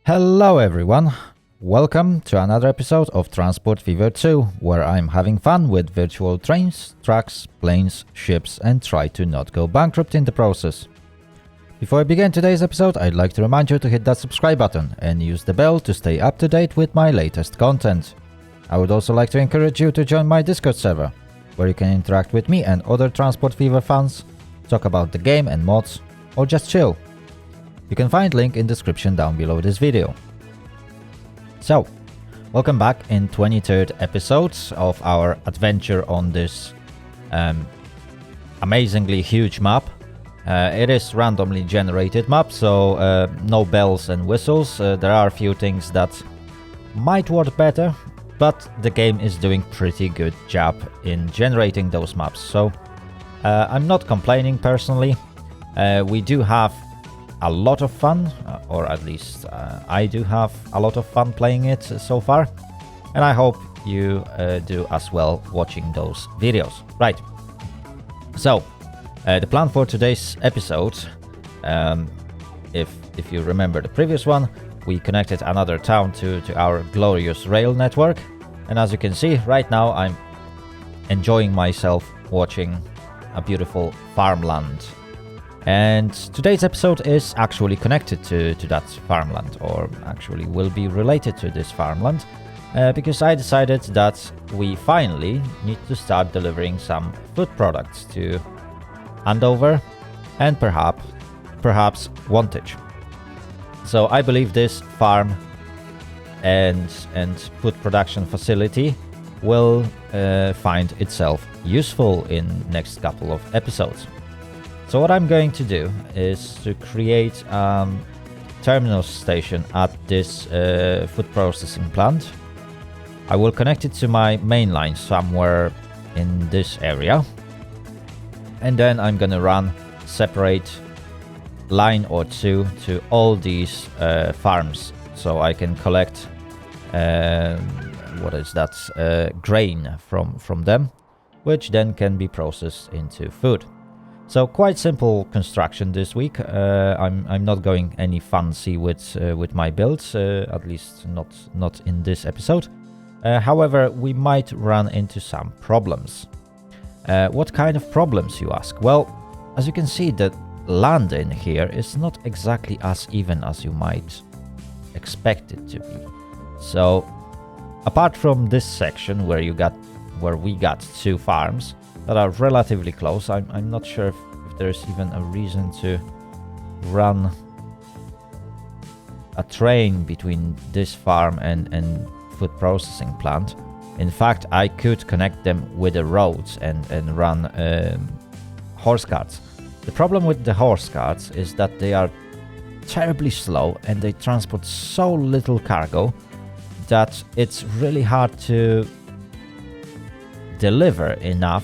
Hello everyone, welcome to another episode of Transport Fever 2, where I'm having fun with virtual trains, trucks, planes, ships and try to not go bankrupt in the process. Before I begin today's episode, I'd like to remind you to hit that subscribe button and use the bell to stay up to date with my latest content. I would also like to encourage you to join my Discord server, where you can interact with me and other Transport Fever fans, talk about the game and mods, or just chill. You can find link in description down below this video. So, welcome back in 23rd episode of our adventure on this amazingly huge map. It is randomly generated map, so no bells and whistles. There are a few things that might work better, but the game is doing pretty good job in generating those maps. So I'm not complaining personally. We do have a lot of fun, or at least I do have a lot of fun playing it so far, and I hope you do as well watching those videos. Right, so the plan for today's episode, if you remember the previous one, we connected another town to our glorious rail network, and as you can see right now I'm enjoying myself watching a beautiful farmland. And today's episode is actually connected to that farmland, or actually will be related to this farmland, because I decided that we finally need to start delivering some food products to Andover and perhaps Wantage. So I believe this farm and food production facility will find itself useful in next couple of episodes. So what I'm going to do is to create a terminal station at this food processing plant. I will connect it to my main line somewhere in this area. And then I'm gonna run separate line or two to all these farms, so I can collect grain from them, which then can be processed into food. So quite simple construction this week. I'm not going any fancy with my builds, at least not in this episode. However, we might run into some problems. What kind of problems, you ask? Well, as you can see, the land in here is not exactly as even as you might expect it to be. So, apart from this section where we got two farms that are relatively close, I'm not sure if there's even a reason to run a train between this farm and food processing plant. In fact, I could connect them with the roads and run horse carts. The problem with the horse carts is that they are terribly slow and they transport so little cargo that it's really hard to deliver enough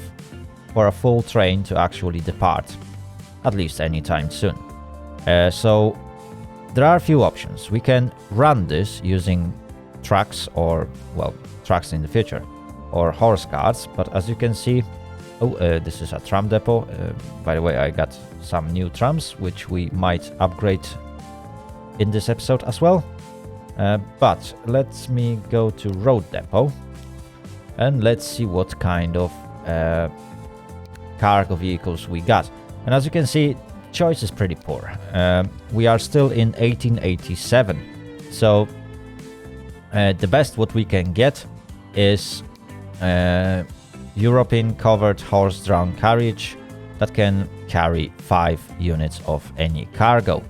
for a full train to actually depart, at least anytime soon. So there are a few options. We can run this using trucks, or trucks in the future, or horse carts, but as you can see, this is a tram depot. By the way, I got some new trams which we might upgrade in this episode as well. But let me go to road depot and let's see what kind of cargo vehicles we got. And as you can see, choice is pretty poor. We are still in 1887, so the best what we can get is European covered horse-drawn carriage that can carry 5 units of any cargo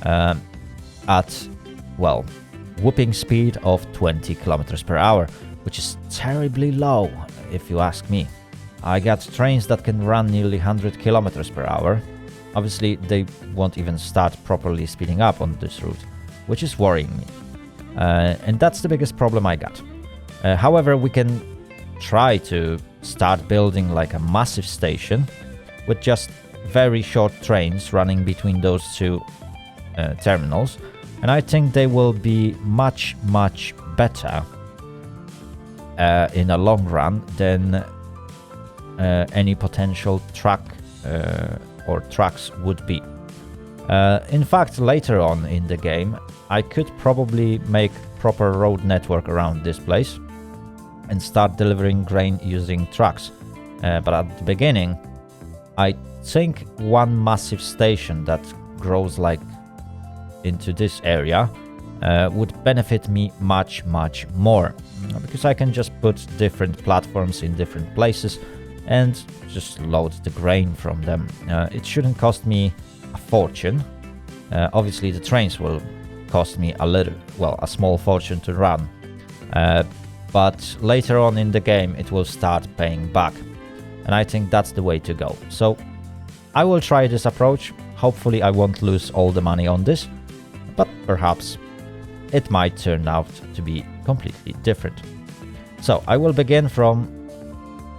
at whooping speed of 20 kilometers per hour, which is terribly low if you ask me. I got trains that can run nearly 100 kilometers per hour. Obviously, they won't even start properly speeding up on this route, which is worrying me. And that's the biggest problem I got. However, we can try to start building like a massive station with just very short trains running between those two terminals. And I think they will be much better in a long run than any potential truck or trucks would be. In fact, later on in the game, I could probably make proper road network around this place and start delivering grain using trucks. But at the beginning, I think one massive station that grows like into this area would benefit me much more, because I can just put different platforms in different places and just load the grain from them. It shouldn't cost me a fortune. Obviously the trains will cost me a small fortune to run, but later on in the game it will start paying back, and I think that's the way to go. So I will try this approach. Hopefully I won't lose all the money on this, but perhaps it might turn out to be completely different. So I will begin from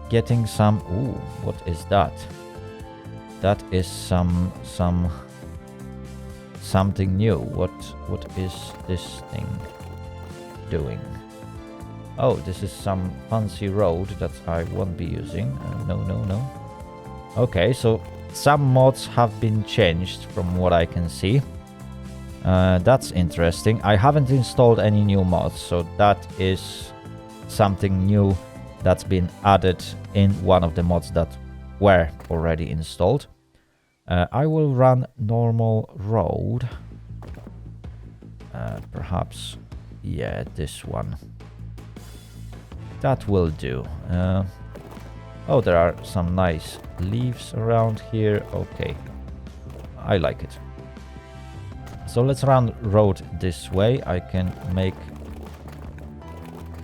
getting some... Ooh, what is that? That is something new. What is this thing doing? Oh, this is some fancy road that I won't be using. No. Okay, so some mods have been changed from what I can see. That's interesting. I haven't installed any new mods, so that is something new that's been added in one of the mods that were already installed. I will run normal road. Perhaps, yeah, this one. That will do. Oh, there are some nice leaves around here. Okay, I like it. So let's run road this way. I can make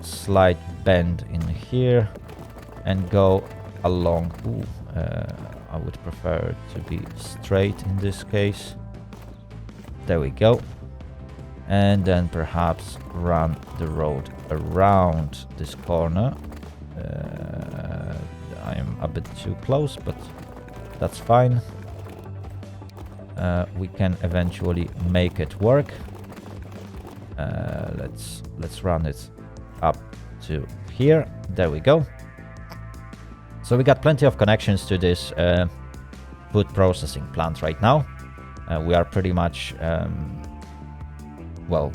slight bend in here and go along. Ooh, I would prefer to be straight in this case. There we go. And then perhaps run the road around this corner. I am a bit too close, but that's fine. We can eventually make it work. Let's run it up to here. There we go. So we got plenty of connections to this food processing plant right now. We are pretty much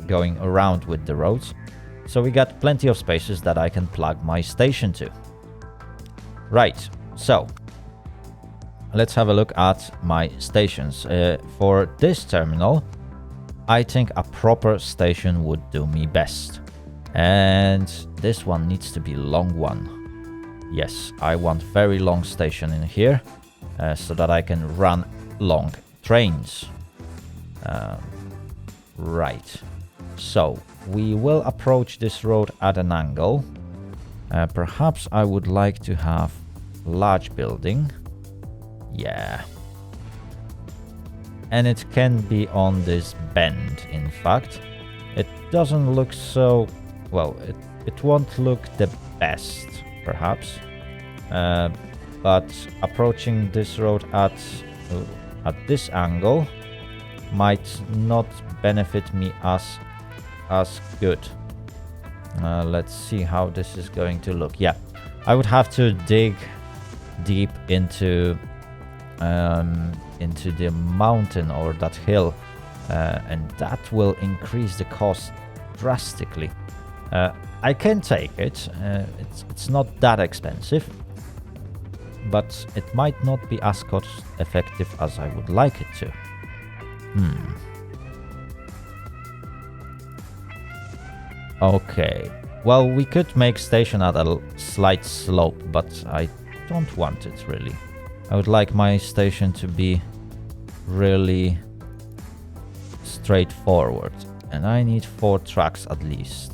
going around with the roads. So we got plenty of spaces that I can plug my station to. Right, so let's have a look at my stations. For this terminal, I think a proper station would do me best. And this one needs to be long one. Yes, I want very long station in here, so that I can run long trains. Right, so we will approach this road at an angle. Perhaps I would like to have large building. Yeah. And it can be on this bend, in fact. It doesn't look so... Well, it won't look the best, perhaps. But approaching this road at this angle might not benefit me as good. Let's see how this is going to look. Yeah, I would have to dig deep into the mountain or that hill, and that will increase the cost drastically. I can take it. It's not that expensive, but it might not be as cost effective as I would like it to. Okay, well, we could make station at a slight slope, but I don't want it really. I would like my station to be really straightforward, and I need 4 tracks at least,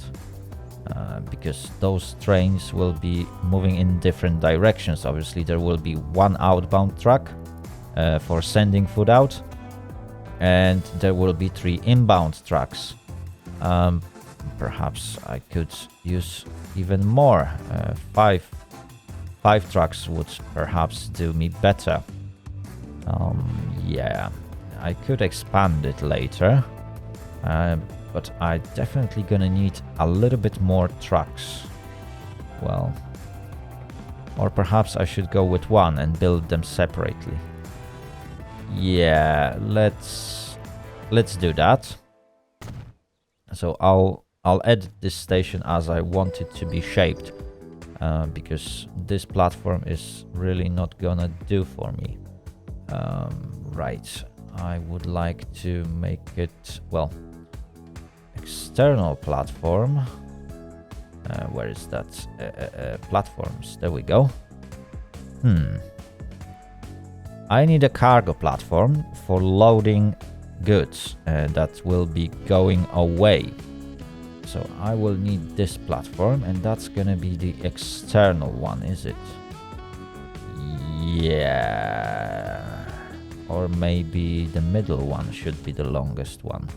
because those trains will be moving in different directions. Obviously there will be 1 outbound track for sending food out, and there will be 3 inbound tracks. Perhaps I could use even more. 5 tracks would perhaps do me better. Yeah, I could expand it later, but I definitely gonna need a little bit more tracks. Well, or perhaps I should go with 1 and build them separately. Yeah, let's let's do that. So I'll edit this station as I want it to be shaped, because this platform is really not gonna do for me. Right, I would like to make it, well, external platform. Where is that? Platforms, there we go. I need a cargo platform for loading goods that will be going away. So I will need this platform, and that's gonna be the external one, is it? Yeah. Or maybe the middle one should be the longest one.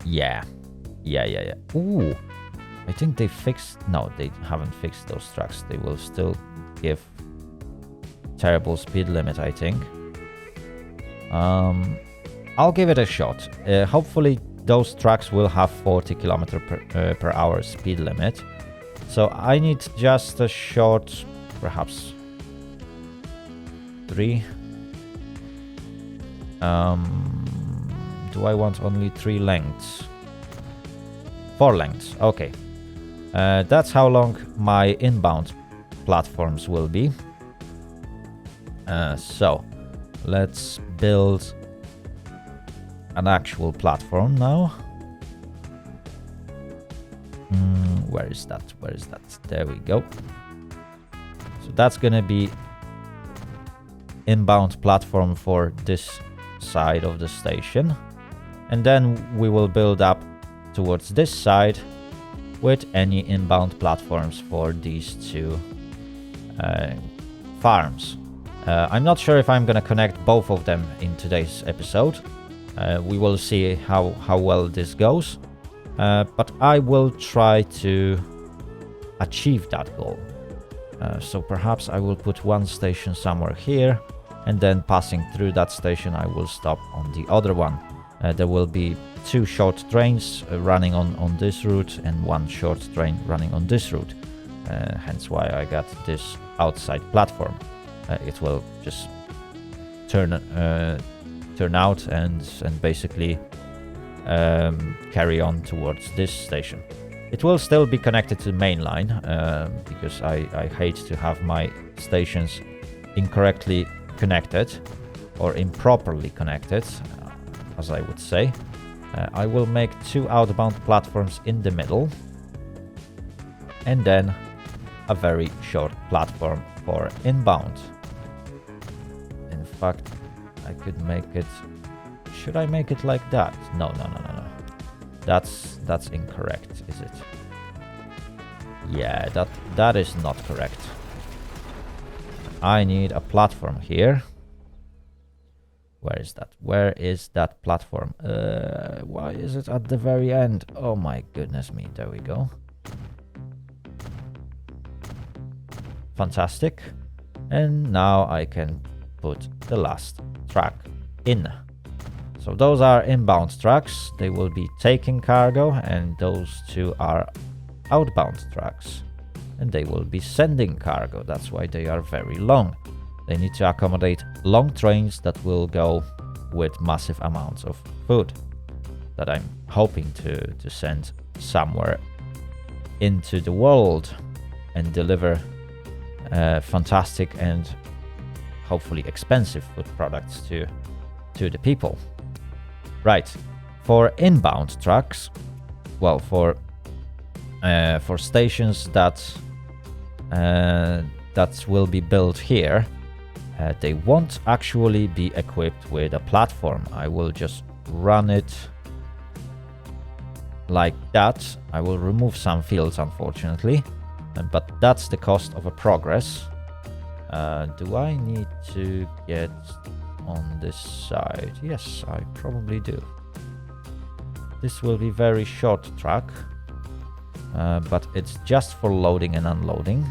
Yeah. Ooh. I think they fixed... No, they haven't fixed those tracks. They will still give terrible speed limit, I think. I'll give it a shot. Hopefully those tracks will have 40 km per hour speed limit. So I need just a short, perhaps 3. Do I want only 3 lengths? 4 lengths, okay. That's how long my inbound platforms will be. So let's build an actual platform now. Where is that? There we go. So that's gonna be inbound platform for this side of the station, and then we will build up towards this side with any inbound platforms for these 2 farms. I'm not sure if I'm gonna connect both of them in today's episode. We will see how well this goes, but I will try to achieve that goal. So perhaps I will put one station somewhere here, and then passing through that station I will stop on the other one. There will be 2 short trains running on this route and 1 short train running on this route. Hence why I got this outside platform. It will just turn out and basically carry on towards this station. It will still be connected to the main line, because I hate to have my stations incorrectly connected or improperly connected, as I would say. I will make 2 outbound platforms in the middle, and then a very short platform for inbound. In fact, I could make it... Should I make it like that? No. That's incorrect, is it? Yeah, that is not correct. I need a platform here. Where is that? Where is that platform? Why is it at the very end? Oh my goodness me. There we go. Fantastic. And now I can put the last track in. So those are inbound tracks. They will be taking cargo, and those 2 are outbound tracks. And they will be sending cargo. That's why they are very long. They need to accommodate long trains that will go with massive amounts of food that I'm hoping to send somewhere into the world and deliver fantastic and hopefully expensive food products to the people. Right, for inbound trucks, well, for stations that will be built here, they won't actually be equipped with a platform. I will just run it like that. I will remove some fields, unfortunately, but that's the cost of a progress. Do I need to get on this side? Yes, I probably do. This will be very short track, but it's just for loading and unloading.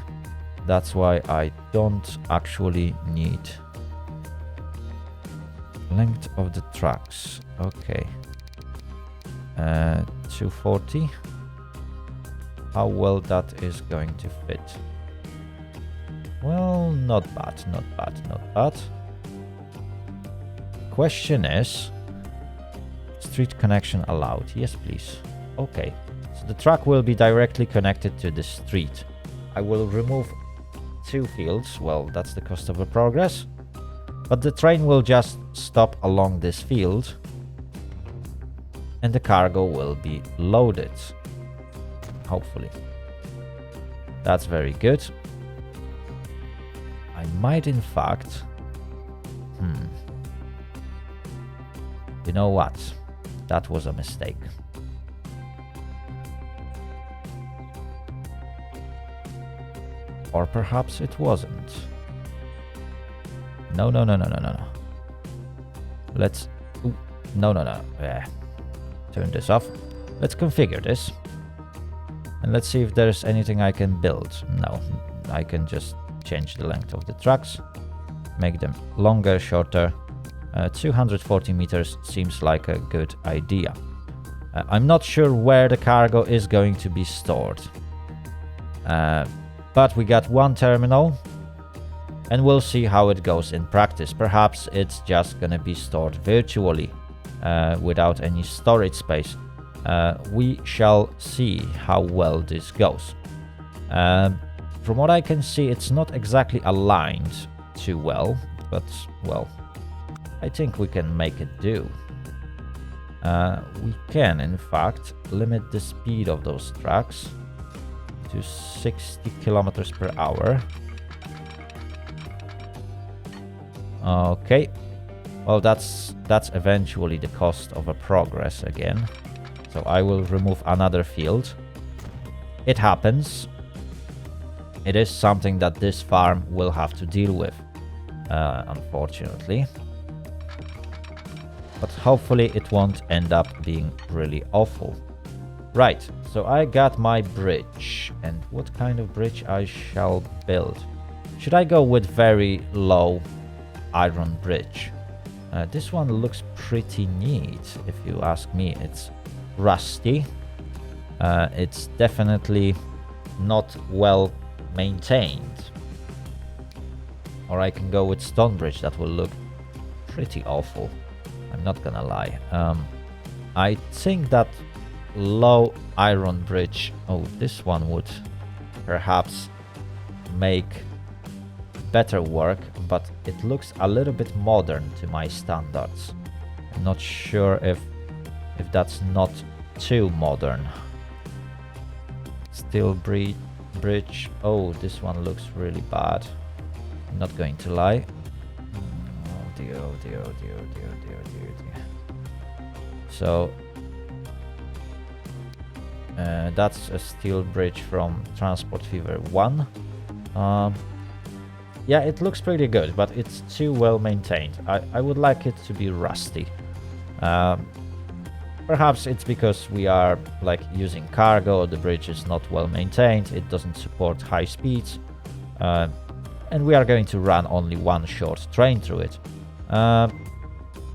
That's why I don't actually need length of the tracks. Okay. 240. How well that is going to fit? Well, not bad. question is, street connection allowed. Yes, please. Okay. So the truck will be directly connected to the street. I will remove 2 fields. Well, that's the cost of a progress. But the train will just stop along this field. And the cargo will be loaded. Hopefully. That's very good. I might in fact... You know what? That was a mistake. Or perhaps it wasn't. No. Let's... Ooh, no. Turn this off. Let's configure this. And let's see if there's anything I can build. No, I can just change the length of the tracks. Make them longer, shorter. 240 meters seems like a good idea. I'm not sure where the cargo is going to be stored. But we got 1 terminal. And we'll see how it goes in practice. Perhaps it's just gonna be stored virtually without any storage space. We shall see how well this goes. From what I can see, it's not exactly aligned too well, but well, I think we can make it do. We can, in fact, limit the speed of those tracks to 60 kilometers per hour. Okay, well that's eventually the cost of a progress again. So I will remove another field. It happens. It is something that this farm will have to deal with, unfortunately. But hopefully it won't end up being really awful. Right, so I got my bridge. And what kind of bridge I shall build? Should I go with very low iron bridge? This one looks pretty neat, if you ask me. It's rusty. It's definitely not well maintained. Or I can go with stone bridge. That will look pretty awful. I'm not gonna lie. I think that low iron bridge... Oh, this one would perhaps make better work, but it looks a little bit modern to my standards. I'm not sure if that's not too modern. Steel bridge. Oh, this one looks really bad. I'm not going to lie. Oh dear. So that's a steel bridge from Transport Fever 1. Yeah, it looks pretty good, but it's too well maintained. I would like it to be rusty. Perhaps it's because we are like using cargo, the bridge is not well maintained, it doesn't support high speeds, and we are going to run only 1 short train through it.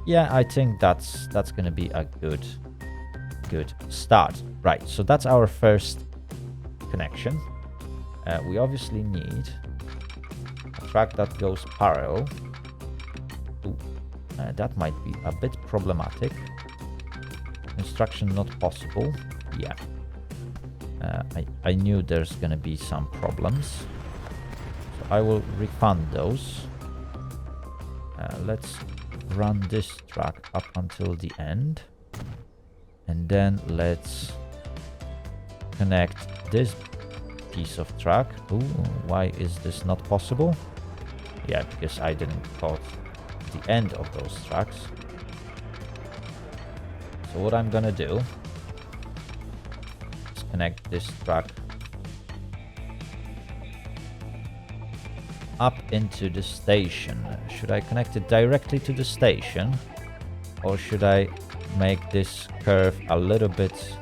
Yeah, I think that's going to be a good start. Right, so that's our first connection. We obviously need a track that goes parallel. Ooh, that might be a bit problematic. Construction not possible. Yeah. I knew there's gonna be some problems. So I will refund those. Let's run this track up until the end. And then let's connect this piece of track. Ooh, why is this not possible? Yeah, because I didn't caught the end of those tracks. So what I'm gonna do is connect this track up into the station. Should I connect it directly to the station, or should I make this curve a little bit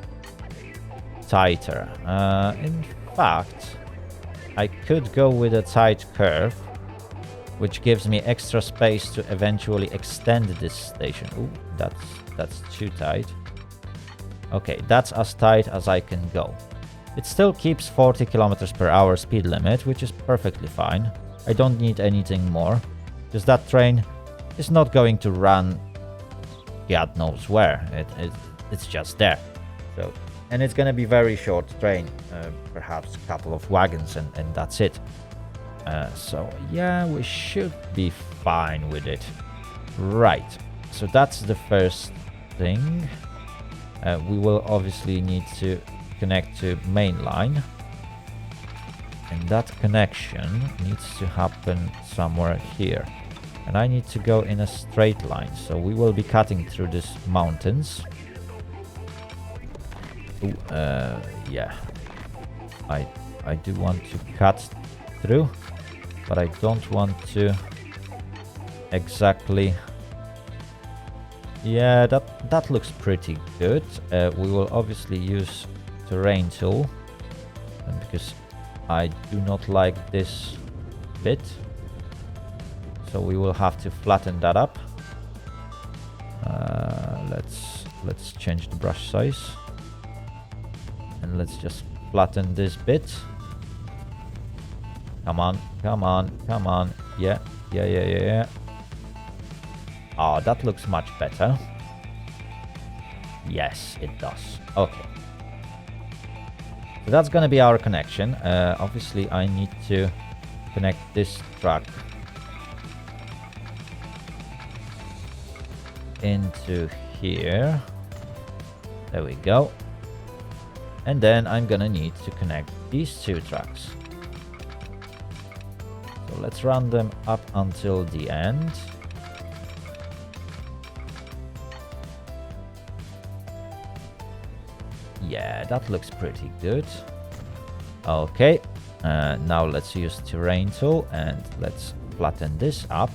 tighter? In fact, I could go with a tight curve, which gives me extra space to eventually extend this station. Ooh, that's too tight. Okay, that's as tight as I can go. It still keeps 40 kilometers per hour speed limit, which is perfectly fine. I don't need anything more, because that train is not going to run God knows where. It's just there. So, and it's gonna be very short train, perhaps a couple of wagons, and that's it. So yeah, we should be fine with it. Right. So that's the first thing. We will obviously need to connect to main line. And that connection needs to happen somewhere here. And I need to go in a straight line. So we will be cutting through these mountains. Ooh, yeah. I do want to cut through, but I don't want to exactly... Yeah, that looks pretty good. We will obviously use terrain tool, and because I do not like this bit, so we will have to flatten that up. Let's change the brush size, and let's just flatten this bit. Come on, come on, come on. Yeah. Oh, that looks much better. Yes, it does. Okay. So that's gonna be our connection. Obviously, I need to connect this track into here. There we go. And then I'm gonna need to connect these two tracks. So let's run them up until the end. Yeah, that looks pretty good. Okay, now let's use terrain tool and let's flatten this up.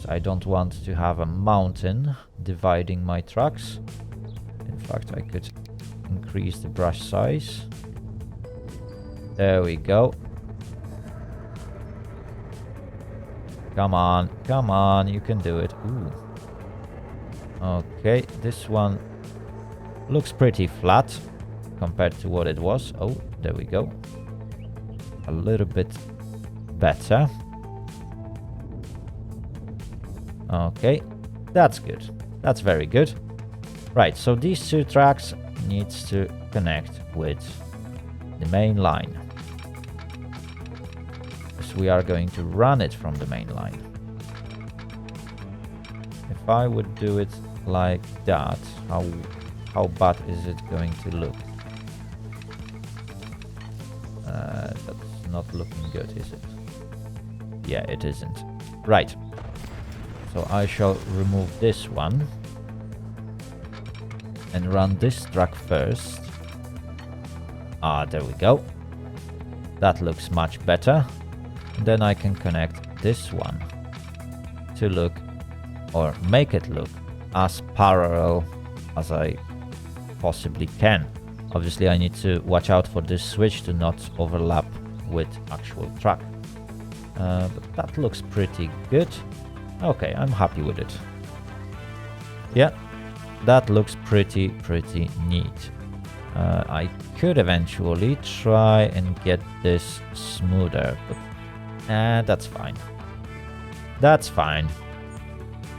So I don't want to have a mountain dividing my tracks. In fact, I could increase the brush size. There we go. Come on, come on, you can do it. Ooh. Okay, this one looks pretty flat compared to what it was. Oh, there we go. A little bit better. Okay, that's good. That's very good. Right, so these two tracks needs to connect with the main line. Because we are going to run it from the main line. If I would do it like that, how bad is it going to look? That's not looking good, is it? Yeah, it isn't. Right. So I shall remove this one and run this track first. Ah, there we go. That looks much better. And then I can connect this one to look, or make it look, as parallel as I possibly can. Obviously, I need to watch out for this switch to not overlap with actual track. But that looks pretty good. Okay, I'm happy with it. Yeah, that looks pretty neat. I could eventually try and get this smoother, but that's fine. That's fine.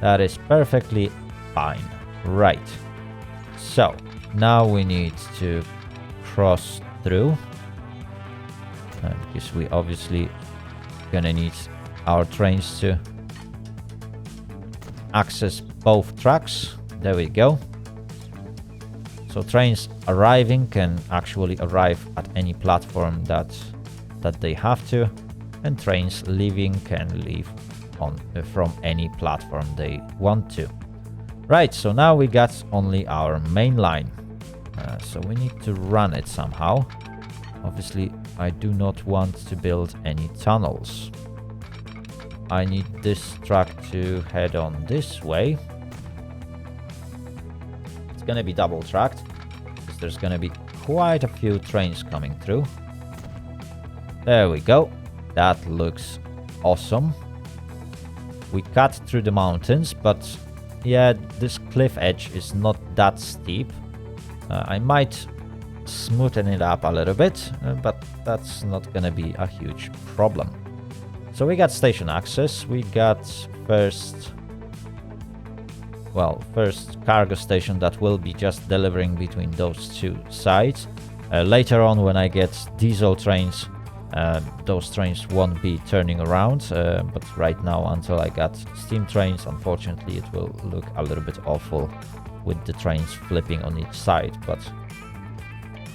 That is perfectly fine. Right. So, now we need to cross through. Because we obviously gonna need our trains to access both tracks. There we go. So trains arriving can actually arrive at any platform that they have to, and trains leaving can leave from any platform they want to. Right, so now we got only our main line. So we need to run it somehow. Obviously, I do not want to build any tunnels. I need this track to head on this way. It's gonna be double tracked, because there's gonna be quite a few trains coming through. There we go. That looks awesome. We cut through the mountains, but yeah, this cliff edge is not that steep. I might smoothen it up a little bit, but that's not gonna be a huge problem. So we got station access. We got first well, first cargo station that will be just delivering between those two sides. Later on, when I get diesel trains, those trains won't be turning around, but right now, until I got steam trains, unfortunately it will look a little bit awful with the trains flipping on each side, but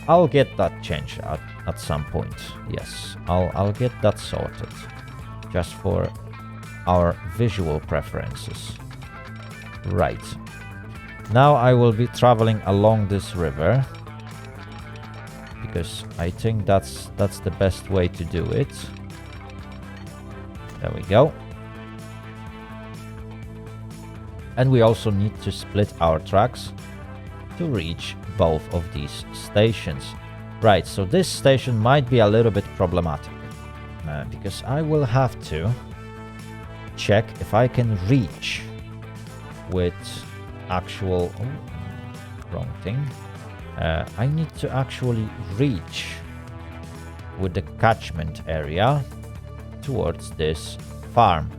I'll get that changed at some point. Yes, I'll get that sorted, just for our visual preferences. Right, now I will be traveling along this river, because I think that's the best way to do it. There we go. And we also need to split our tracks to reach both of these stations. Right, so this station might be a little bit problematic, because I will have to check if I can reach with actual... Oh, wrong thing. I need to actually reach with the catchment area towards this farm.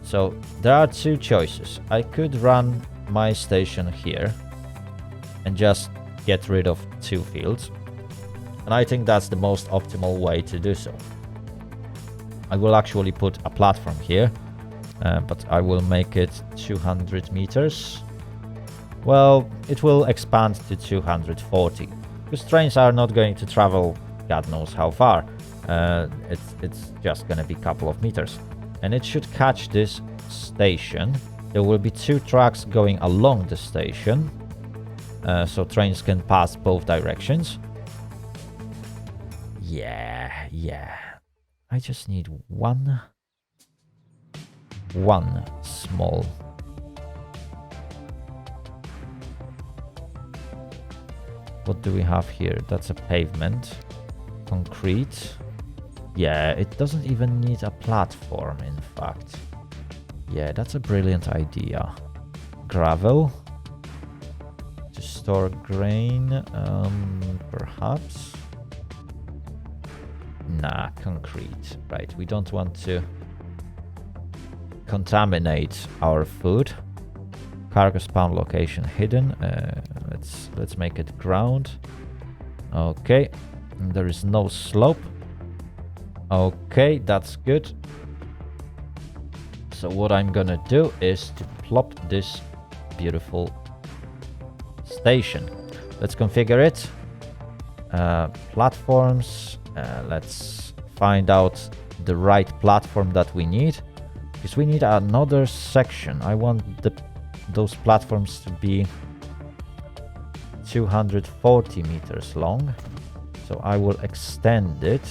So there are two choices. I could run my station here and just get rid of two fields, and I think that's the most optimal way to do so. I will actually put a platform here, but I will make it 200 meters. Well, it will expand to 240, because trains are not going to travel God knows how far. It's just gonna be a couple of meters. And it should catch this station. There will be two tracks going along the station, so trains can pass both directions. Yeah. I just need one small... What do we have here? That's a pavement. Concrete. Yeah, it doesn't even need a platform, in fact. Yeah, that's a brilliant idea. Gravel. To store grain, perhaps. Nah, concrete. Right, we don't want to contaminate our food. Cargo spawn location hidden. Let's make it ground. Okay, there is no slope. Okay, that's good. So what I'm gonna do is to plop this beautiful station. Let's configure it. Platforms. Let's find out the right platform that we need, because we need another section. I want those platforms to be 240 meters long, so I will extend it.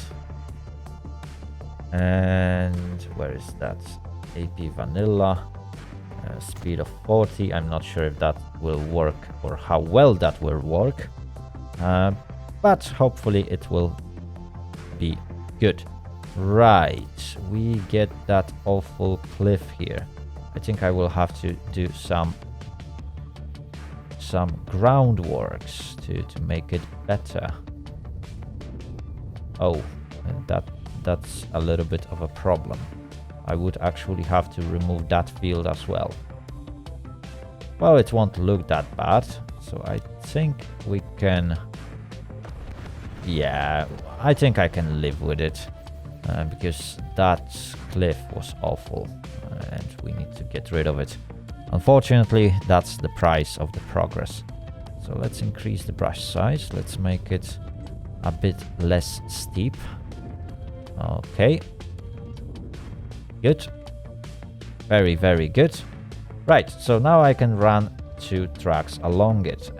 And where is that? AP vanilla, speed of 40. I'm not sure if that will work or how well that will work, but hopefully it will be good. Right, we get that awful cliff here. I think I will have to do some groundworks to make it better. Oh, and that's a little bit of a problem. I would actually have to remove that field as well. Well, it won't look that bad, so I think we can... Yeah, I think I can live with it, because that cliff was awful, and we need to get rid of it. Unfortunately, that's the price of the progress. So let's increase the brush size. Let's make it a bit less steep. Okay. Good. Very, very good. Right, so now I can run two tracks along it.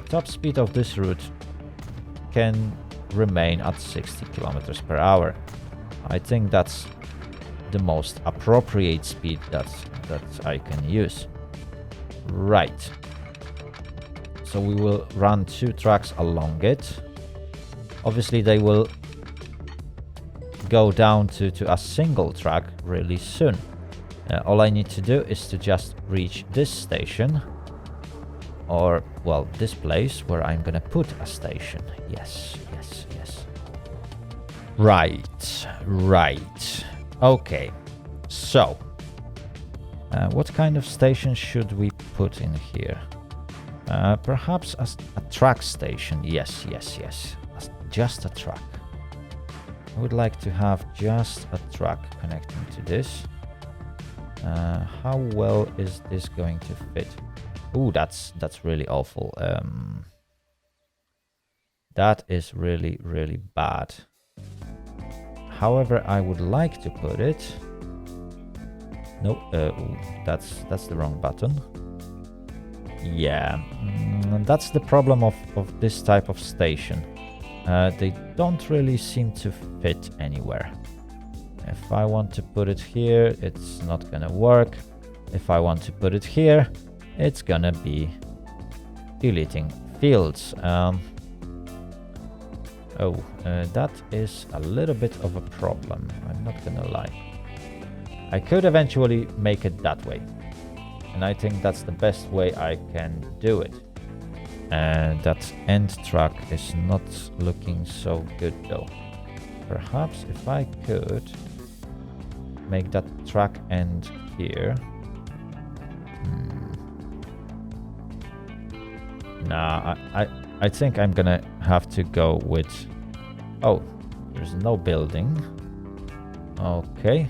Top speed of this route can remain at 60 kilometers per hour. I think that's the most appropriate speed that I can use. Right. So we will run two tracks along it. Obviously they will go down to a single track really soon. All I need to do is to just reach this station, or, well, this place where I'm gonna put a station. Yes. Right. Okay. So, what kind of station should we put in here? Perhaps a track station. Yes, yes, yes. Just a track. I would like to have just a track connecting to this. How well is this going to fit? Ooh, that's really awful. That is really, really bad. However, I would like to put it. No, ooh, that's the wrong button. Yeah, that's the problem of this type of station. They don't really seem to fit anywhere. If I want to put it here, it's not gonna work. If I want to put it here, it's gonna be deleting fields. That is a little bit of a problem, I'm not gonna lie. I could eventually make it that way, and I think that's the best way I can do it. And that end track is not looking so good though. Perhaps if I could make that track end here. Nah, I think I'm gonna have to go with... Oh, there's no building. Okay.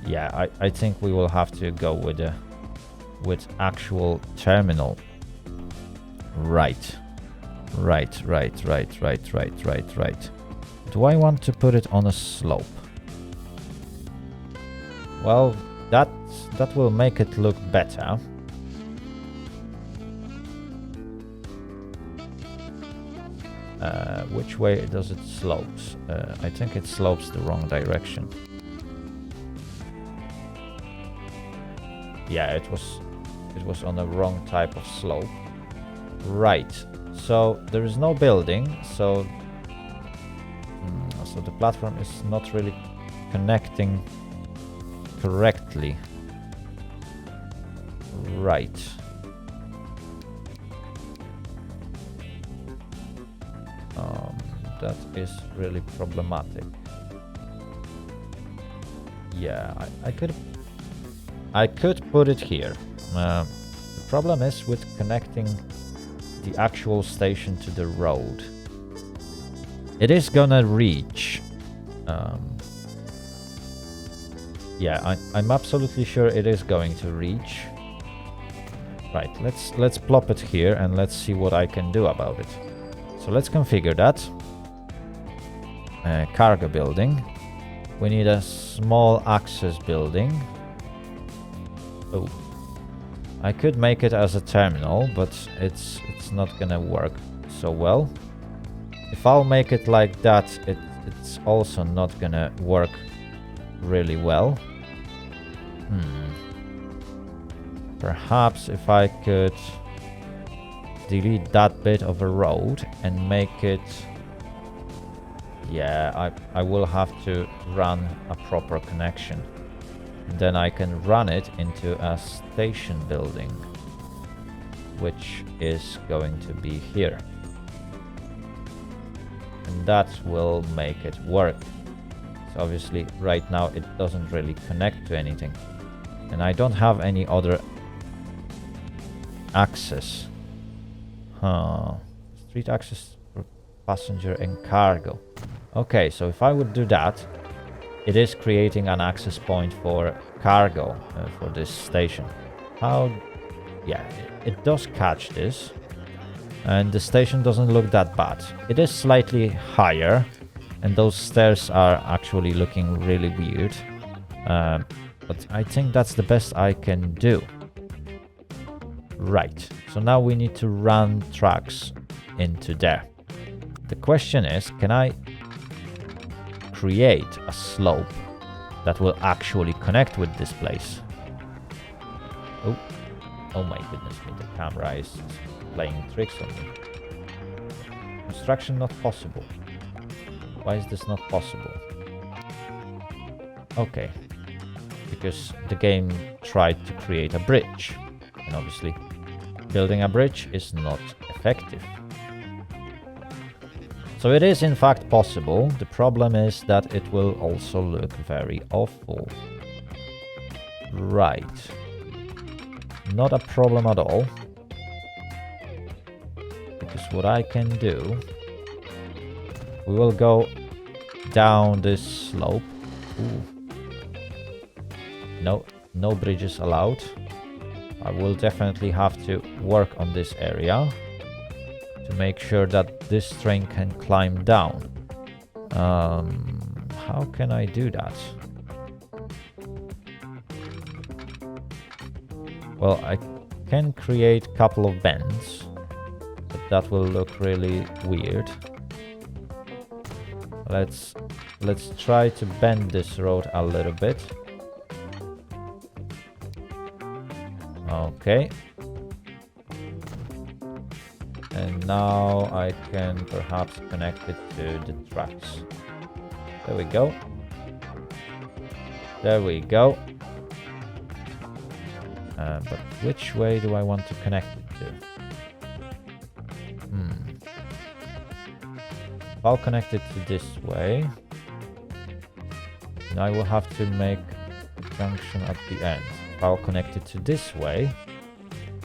Yeah, I think we will have to go with actual terminal. Right. Right. Do I want to put it on a slope? Well, that will make it look better. Which way does it slopes? I think it slopes the wrong direction. Yeah, it was on the wrong type of slope. Right. So there is no building, so the platform is not really connecting correctly. Right. That is really problematic. Yeah, I could put it here. The problem is with connecting the actual station to the road. It is gonna reach. Yeah, I'm absolutely sure it is going to reach. Right, let's plop it here and let's see what I can do about it. So let's configure that. Cargo building. We need a small access building. Oh, I could make it as a terminal, but it's not gonna work so well. If I'll make it like that, it's also not gonna work really well. Perhaps if I could delete that bit of a road and make it... Yeah, I will have to run a proper connection. Then I can run it into a station building, which is going to be here. And that will make it work. So obviously right now it doesn't really connect to anything. And I don't have any other access. Street access for passenger and cargo. Okay, so if I would do that, it is creating an access point for cargo for this station. How? Yeah, it does catch this. And the station doesn't look that bad. It is slightly higher, and those stairs are actually looking really weird. But I think that's the best I can do. Right, so now we need to run tracks into there. The question is, can I create a slope that will actually connect with this place? Oh my goodness me, the camera is playing tricks on me. Construction not possible. Why is this not possible? Okay, because the game tried to create a bridge, and obviously building a bridge is not effective. So it is in fact possible. The problem is that it will also look very awful. Right. not a problem at all. Because what I can do, we will go down this slope. Ooh. No bridges allowed. I will definitely have to work on this area to make sure that this train can climb down. How can I do that? Well, I can create a couple of bends, but that will look really weird. Let's try to bend this road a little bit. Okay. And now I can perhaps connect it to the tracks. There we go. There we go. But which way do I want to connect it to? If I'll connect it to this way, then I will have to make a junction at the end. If I'll connect it to this way,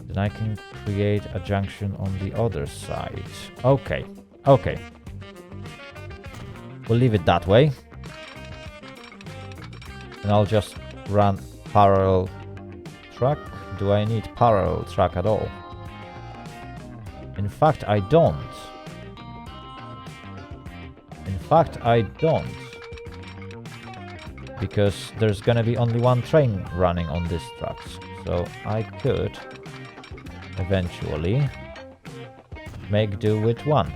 then I can create a junction on the other side. Okay, okay. We'll leave it that way. And I'll just run parallel track. Do I need parallel track at all? In fact, I don't. Because there's gonna be only one train running on this tracks. So I could eventually make do with one.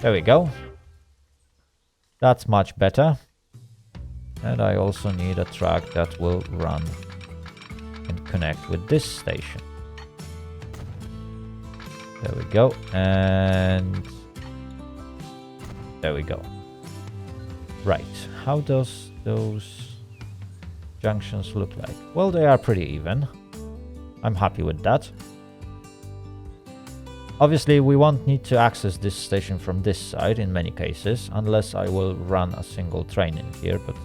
There we go. That's much better. And I also need a track that will run and connect with this station. There we go. And there we go. Right. How does those junctions look like? Well, they are pretty even. I'm happy with that. Obviously, we won't need to access this station from this side in many cases, unless I will run a single train in here, but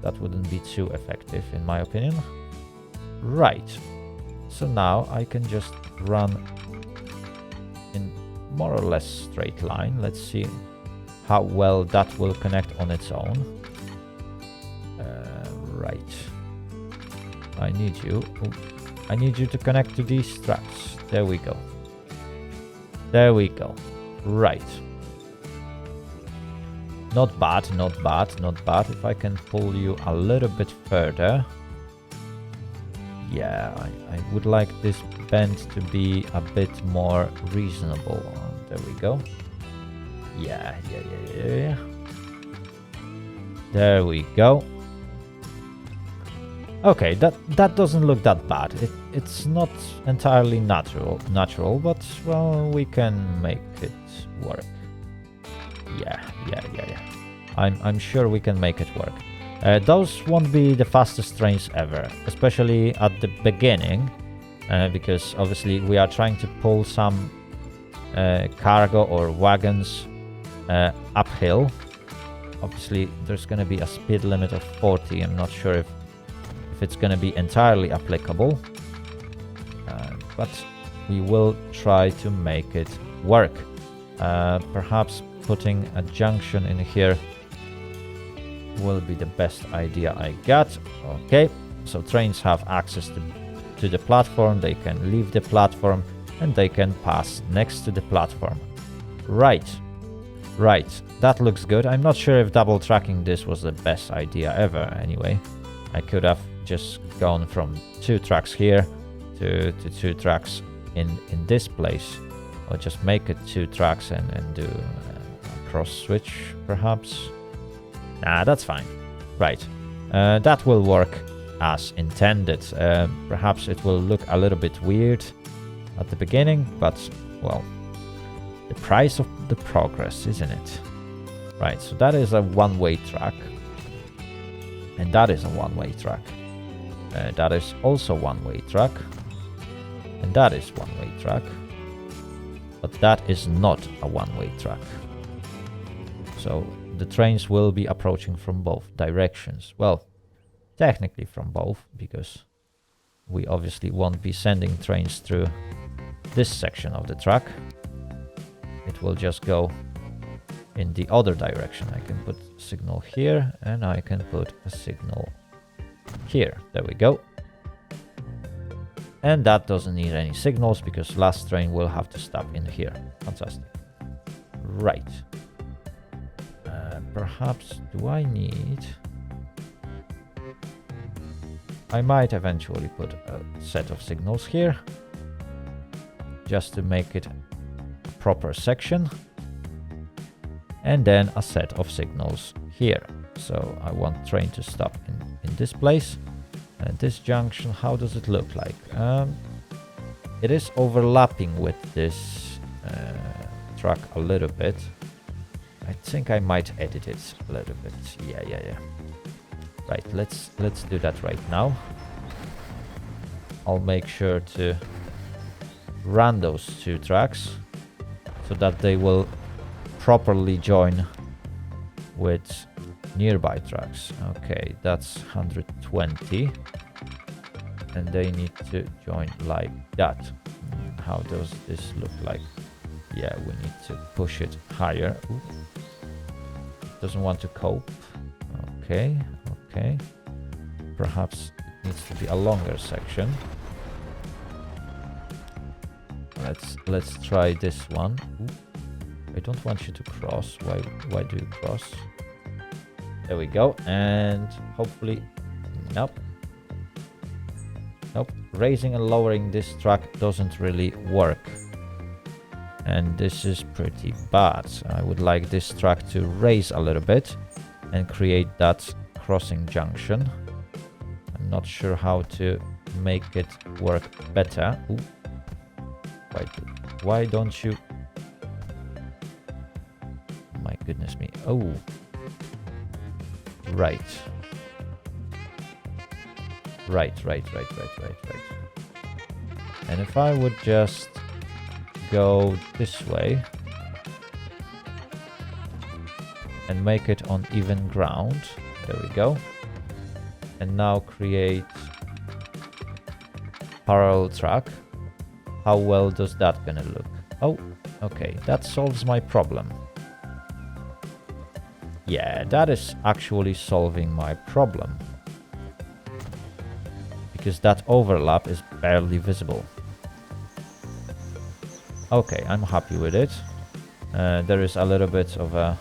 that wouldn't be too effective in my opinion. Right. So now I can just run in more or less straight line. Let's see how well that will connect on its own. Right. I need you. I need you to connect to these tracks. There we go. There we go. Right. Not bad, not bad, not bad. If I can pull you a little bit further. Yeah, I would like this bend to be a bit more reasonable. There we go. Yeah. There we go. Okay, that doesn't look that bad. It's not entirely natural, but well, we can make it work. Yeah. I'm sure we can make it work. Those won't be the fastest trains ever, especially at the beginning, because obviously we are trying to pull some cargo or wagons uphill. Obviously, there's going to be a speed limit of 40. I'm not sure if it's going to be entirely applicable, but we will try to make it work. Perhaps putting a junction in here will be the best idea I got. Okay, so trains have access to the platform, they can leave the platform, and they can pass next to the platform. Right, that looks good. I'm not sure if double tracking this was the best idea ever anyway. I could have just gone from 2 tracks here to 2 tracks in this place, or just make it 2 tracks and do a cross switch perhaps. Nah, that's fine. Right, that will work as intended. Perhaps it will look a little bit weird at the beginning, but well, the price of the progress, isn't it? Right, so that is a one-way track, and that is a one-way track. That is also one-way track, and that is one-way track, but that is not a one-way track. So the trains will be approaching from both directions. Well, technically from both, because we obviously won't be sending trains through this section of the track. It will just go in the other direction. I can put signal here and I can put a signal here. There we go. And that doesn't need any signals because last train will have to stop in here. Fantastic. Right. Perhaps do I need... I might eventually put a set of signals here just to make it a proper section, and then a set of signals here. So I want train to stop in this place. And this junction, how does it look like? It is overlapping with this track a little bit. I think I might edit it a little bit. Yeah. Right, let's do that right now. I'll make sure to run those two tracks so that they will properly join with nearby tracks. Okay, that's 120. And they need to join like that. How does this look like? Yeah, we need to push it higher. Ooh. Doesn't want to cope. Okay. Perhaps it needs to be a longer section. Let's try this one. Ooh. I don't want you to cross. Why do you cross? There we go. And hopefully... Nope. Raising and lowering this track doesn't really work. And this is pretty bad. I would like this track to raise a little bit and create that crossing junction. I'm not sure how to make it work better. Ooh. Why don't you... My goodness me. Oh. Right. And if I would just go this way and make it on even ground. There we go. And now create parallel track. How well does that gonna look? Oh, okay, that solves my problem. Yeah, that is actually solving my problem, because that overlap is barely visible. Okay, I'm happy with it. There is a little bit of a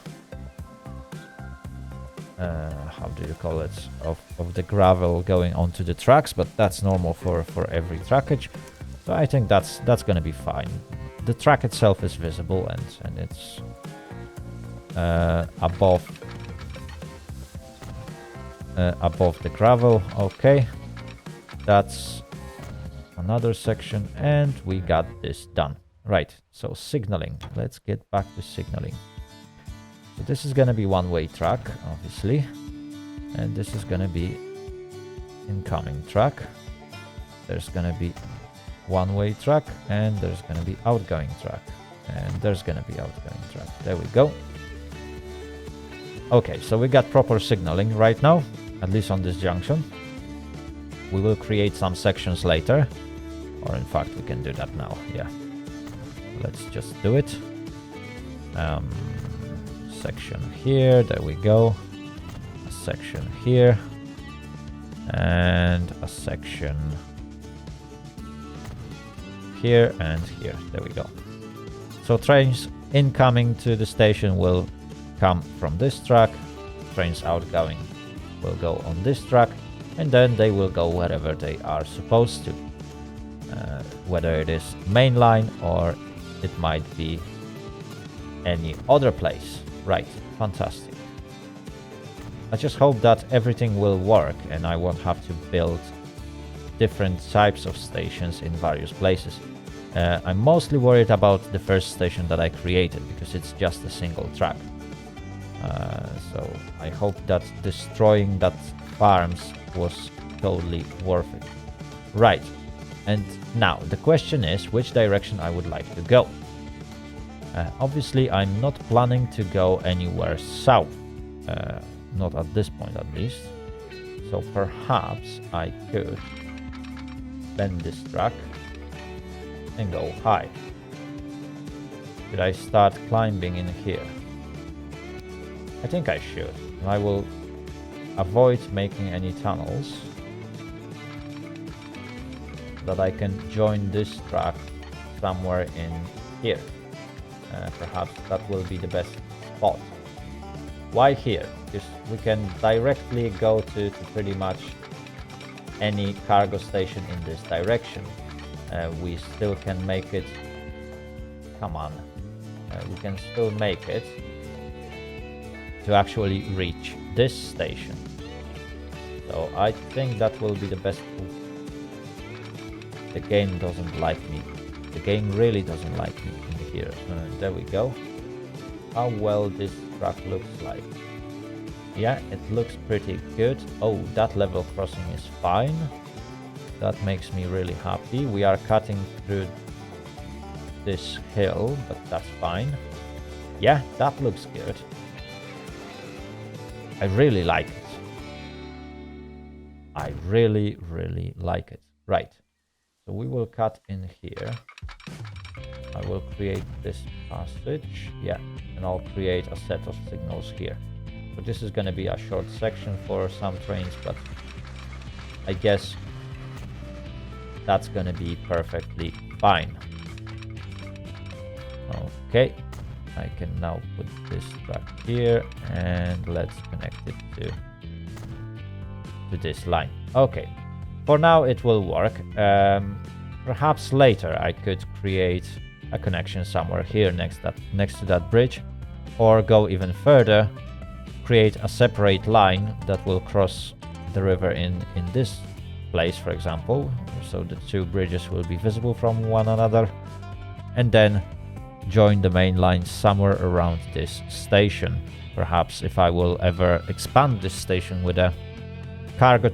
how do you call it, of the gravel going onto the tracks, but that's normal for every trackage. So I think that's gonna be fine. The track itself is visible and it's above the gravel. Okay, that's another section, and we got this done. Right, so signaling. Let's get back to signaling. So this is gonna be one-way track, obviously, and this is gonna be incoming track. There's gonna be one-way track, and there's gonna be outgoing track, and there's gonna be outgoing track. There we go. Okay, so we got proper signaling right now, at least on this junction. We will create some sections later, or in fact we can do that now. Yeah, let's just do it. Section here, there we go. A section here, and a section here and here. There we go. So trains incoming to the station will come from this track. Trains outgoing will go on this track, and then they will go wherever they are supposed to. Whether it is mainline or it might be any other place. Right, fantastic. I just hope that everything will work and I won't have to build different types of stations in various places. I'm mostly worried about the first station that I created because it's just a single track. So I hope that destroying that farms was totally worth it. Right, and now the question is which direction I would like to go. Obviously I'm not planning to go anywhere south, not at this point at least. So perhaps I could bend this track and go high. Should I start climbing in here? I think I should. I will avoid making any tunnels, that I can join this track somewhere in here. Perhaps that will be the best spot. Why here? Because we can directly go to pretty much any cargo station in this direction. We still can make it... Come on. We can still make it to actually reach this station. So I think that will be the best move. The game doesn't like me. The game really doesn't like me in here. There we go. How well this track looks like. Yeah, it looks pretty good. Oh, that level crossing is fine. That makes me really happy. We are cutting through this hill, but that's fine. Yeah, that looks good. I really like it. I really, really like it. Right. So we will cut in here. I will create this passage. Yeah, and I'll create a set of signals here. So this is going to be a short section for some trains, but I guess that's going to be perfectly fine. Okay, I can now put this track here and let's connect it to this line. Okay, for now it will work. Perhaps later I could create a connection somewhere here next to that bridge, or go even further, create a separate line that will cross the river in this place, for example, so the two bridges will be visible from one another, and then join the main line somewhere around this station. Perhaps if I will ever expand this station with a cargo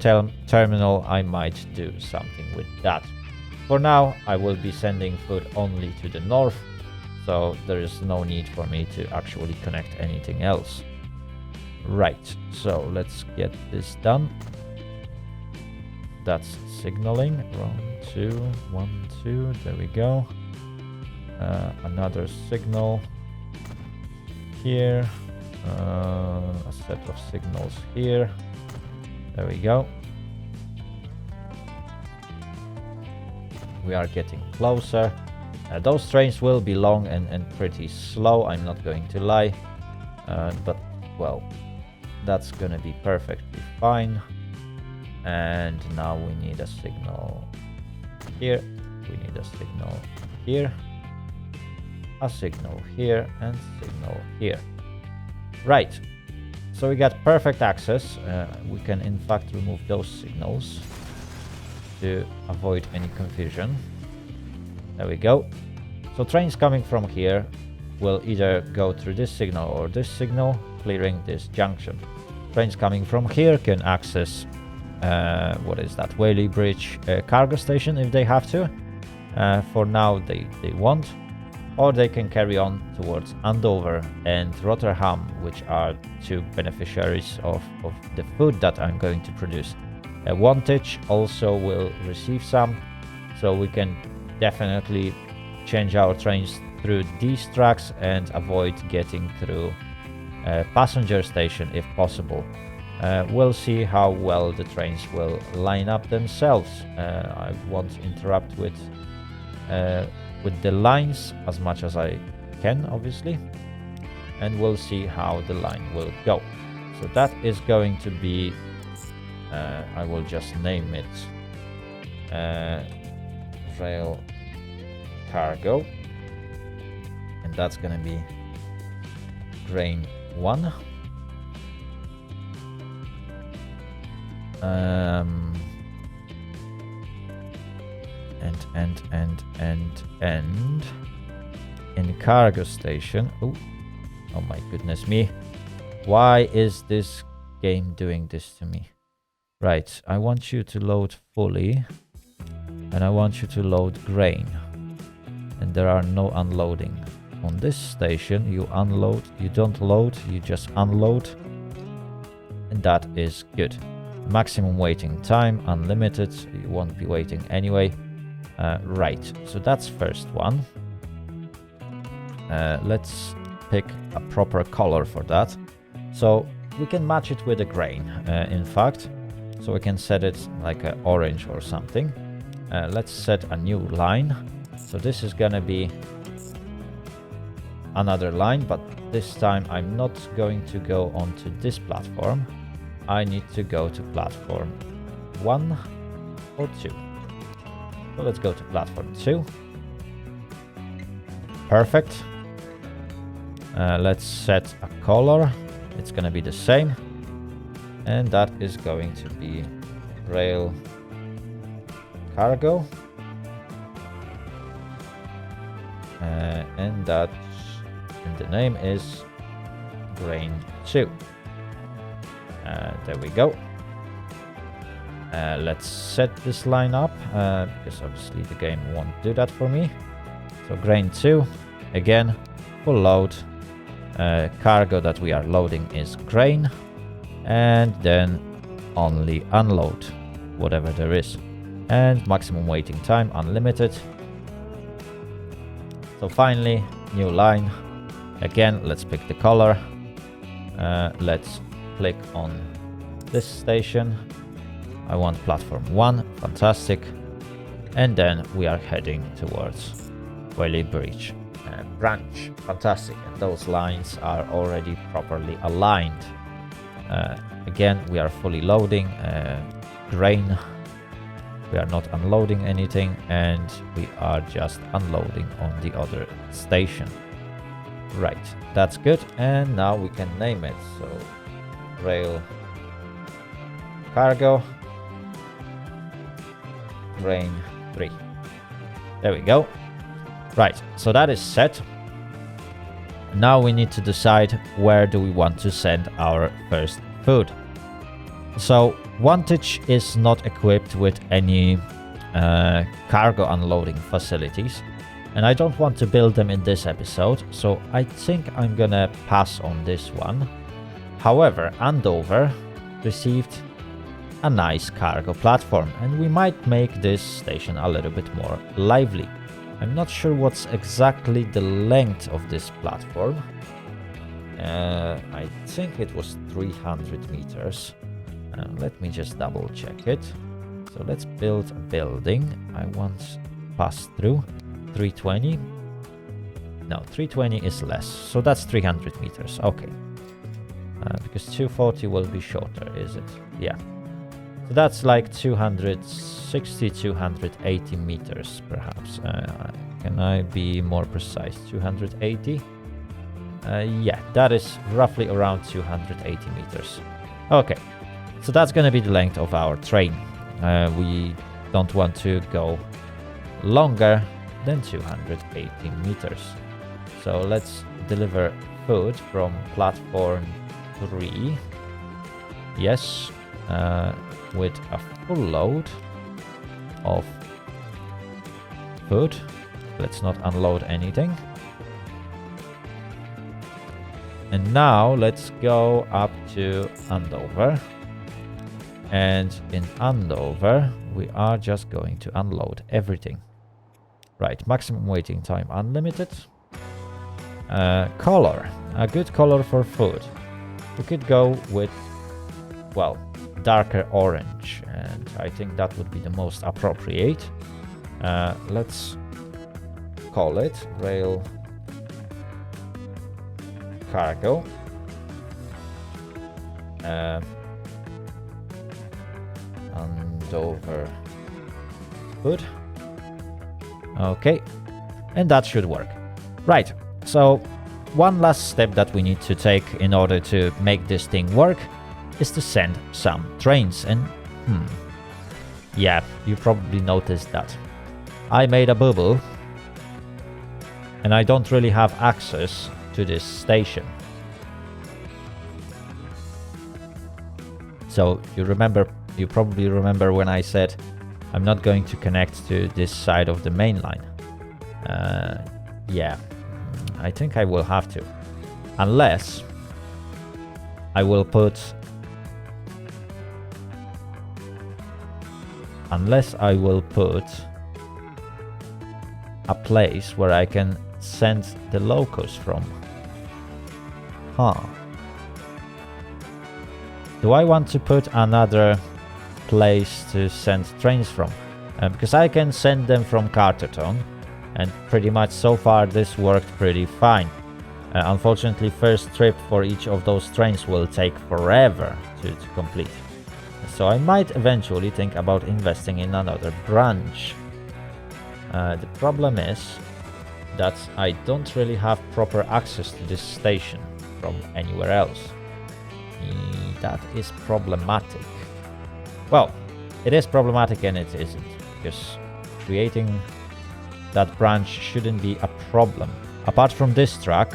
terminal, I might do something with that. For now, I will be sending food only to the north, so there is no need for me to actually connect anything else. Right, so let's get this done. That's signaling. 1, 2, 1, 2. There we go. Another signal here. A set of signals here. There we go. We are getting closer. Those trains will be long and pretty slow, I'm not going to lie. But, well, that's gonna be perfectly fine. And now we need a signal here. We need a signal here. A signal here and signal here. Right. So we got perfect access. We can in fact remove those signals to avoid any confusion. There we go. So trains coming from here will either go through this signal or this signal, clearing this junction. Trains coming from here can access what is that, Whaley Bridge cargo station if they have to. For now they won't. Or they can carry on towards Andover and Rotterdam, which are two beneficiaries of the food that I'm going to produce. Wantage also will receive some, so we can definitely change our trains through these tracks and avoid getting through passenger station if possible. We'll see how well the trains will line up themselves. I won't interrupt with the lines as much as I can, obviously, and we'll see how the line will go. So that is going to be, I will just name it rail cargo, and that's going to be grain 1. And in cargo station. Oh my goodness me, why is this game doing this to me? Right, I want you to load fully, and I want you to load grain, and there are no unloading on this station. You unload, you don't load, you just unload, and that is good. Maximum waiting time, unlimited. You won't be waiting anyway. Right, so that's first one. Let's pick a proper color for that. So we can match it with a grain, in fact. So we can set it like an orange or something. Let's set a new line. So this is gonna be another line, but this time I'm not going to go onto this platform. I need to go to platform 1 or 2. So let's go to platform 2. Perfect. Let's set a color. It's gonna be the same. And that is going to be rail cargo. And that, and the name is grain 2. There we go. Let's set this line up, because obviously the game won't do that for me. So grain 2, again, full load. Cargo that we are loading is grain, and then only unload whatever there is. And maximum waiting time, unlimited. So finally, new line. Again, let's pick the color. Let's click on this station. I want platform 1, fantastic. And then we are heading towards Whaley Bridge branch, fantastic. And those lines are already properly aligned. Again, we are fully loading grain. We are not unloading anything, and we are just unloading on the other station. Right, that's good. And now we can name it. So rail cargo grain 3. There we go. Right, so that is set. Now we need to decide where do we want to send our first food. So Vantage is not equipped with any cargo unloading facilities, and I don't want to build them in this episode, so I think I'm gonna pass on this one. However, Andover received a nice cargo platform, and we might make this station a little bit more lively. I'm not sure what's exactly the length of this platform. I think it was 300 meters. Let me just double check it. So let's build a building. I want pass through 320. No, 320 is less. So that's 300 meters. Okay. Because 240 will be shorter, is it? Yeah. So that's like 260, 280 meters, perhaps. Can I be more precise? 280? Yeah, that is roughly around 280 meters. Okay, so that's going to be the length of our train. We don't want to go longer than 280 meters. So let's deliver food from platform 3. Yes. With a full load of food. Let's not unload anything. And now let's go up to Andover. And in Andover, we are just going to unload everything. Right, maximum waiting time unlimited. Color, a good color for food. We could go with, well, darker orange, and I think that would be the most appropriate. Let's call it rail cargo. Andover food. Okay, and that should work. Right, so one last step that we need to take in order to make this thing work is to send some trains. And yeah, you probably noticed that I made a bubble and I don't really have access to this station. So you probably remember when I said I'm not going to connect to this side of the main line. Yeah, I think I will have to, unless I will put Unless I will put a place where I can send the locos from. Huh. Do I want to put another place to send trains from? Because I can send them from Carterton, and pretty much so far this worked pretty fine. Unfortunately, first trip for each of those trains will take forever to complete. So I might eventually think about investing in another branch. The problem is that I don't really have proper access to this station from anywhere else. That is problematic. Well, it is problematic and it isn't, because creating that branch shouldn't be a problem. Apart from this track,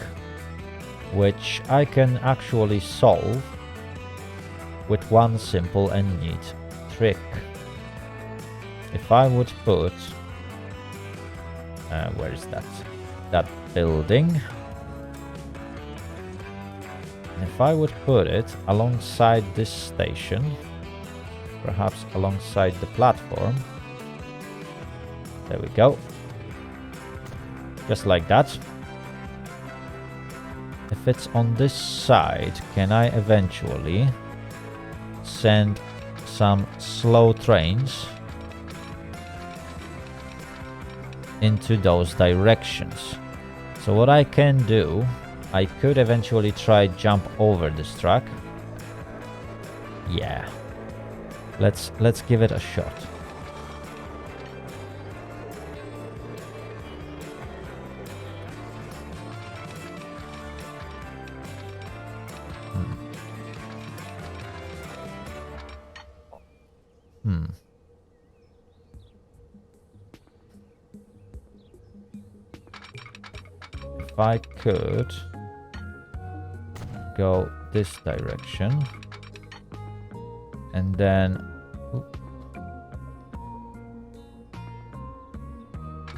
which I can actually solve with one simple and neat trick. If I would put... where is that? That building. And if I would put it alongside this station, perhaps alongside the platform. There we go. Just like that. If it's on this side, can I eventually send some slow trains into those directions? So what I can do, I could eventually try jump over this track. Yeah. Let's give it a shot. If I could go this direction and then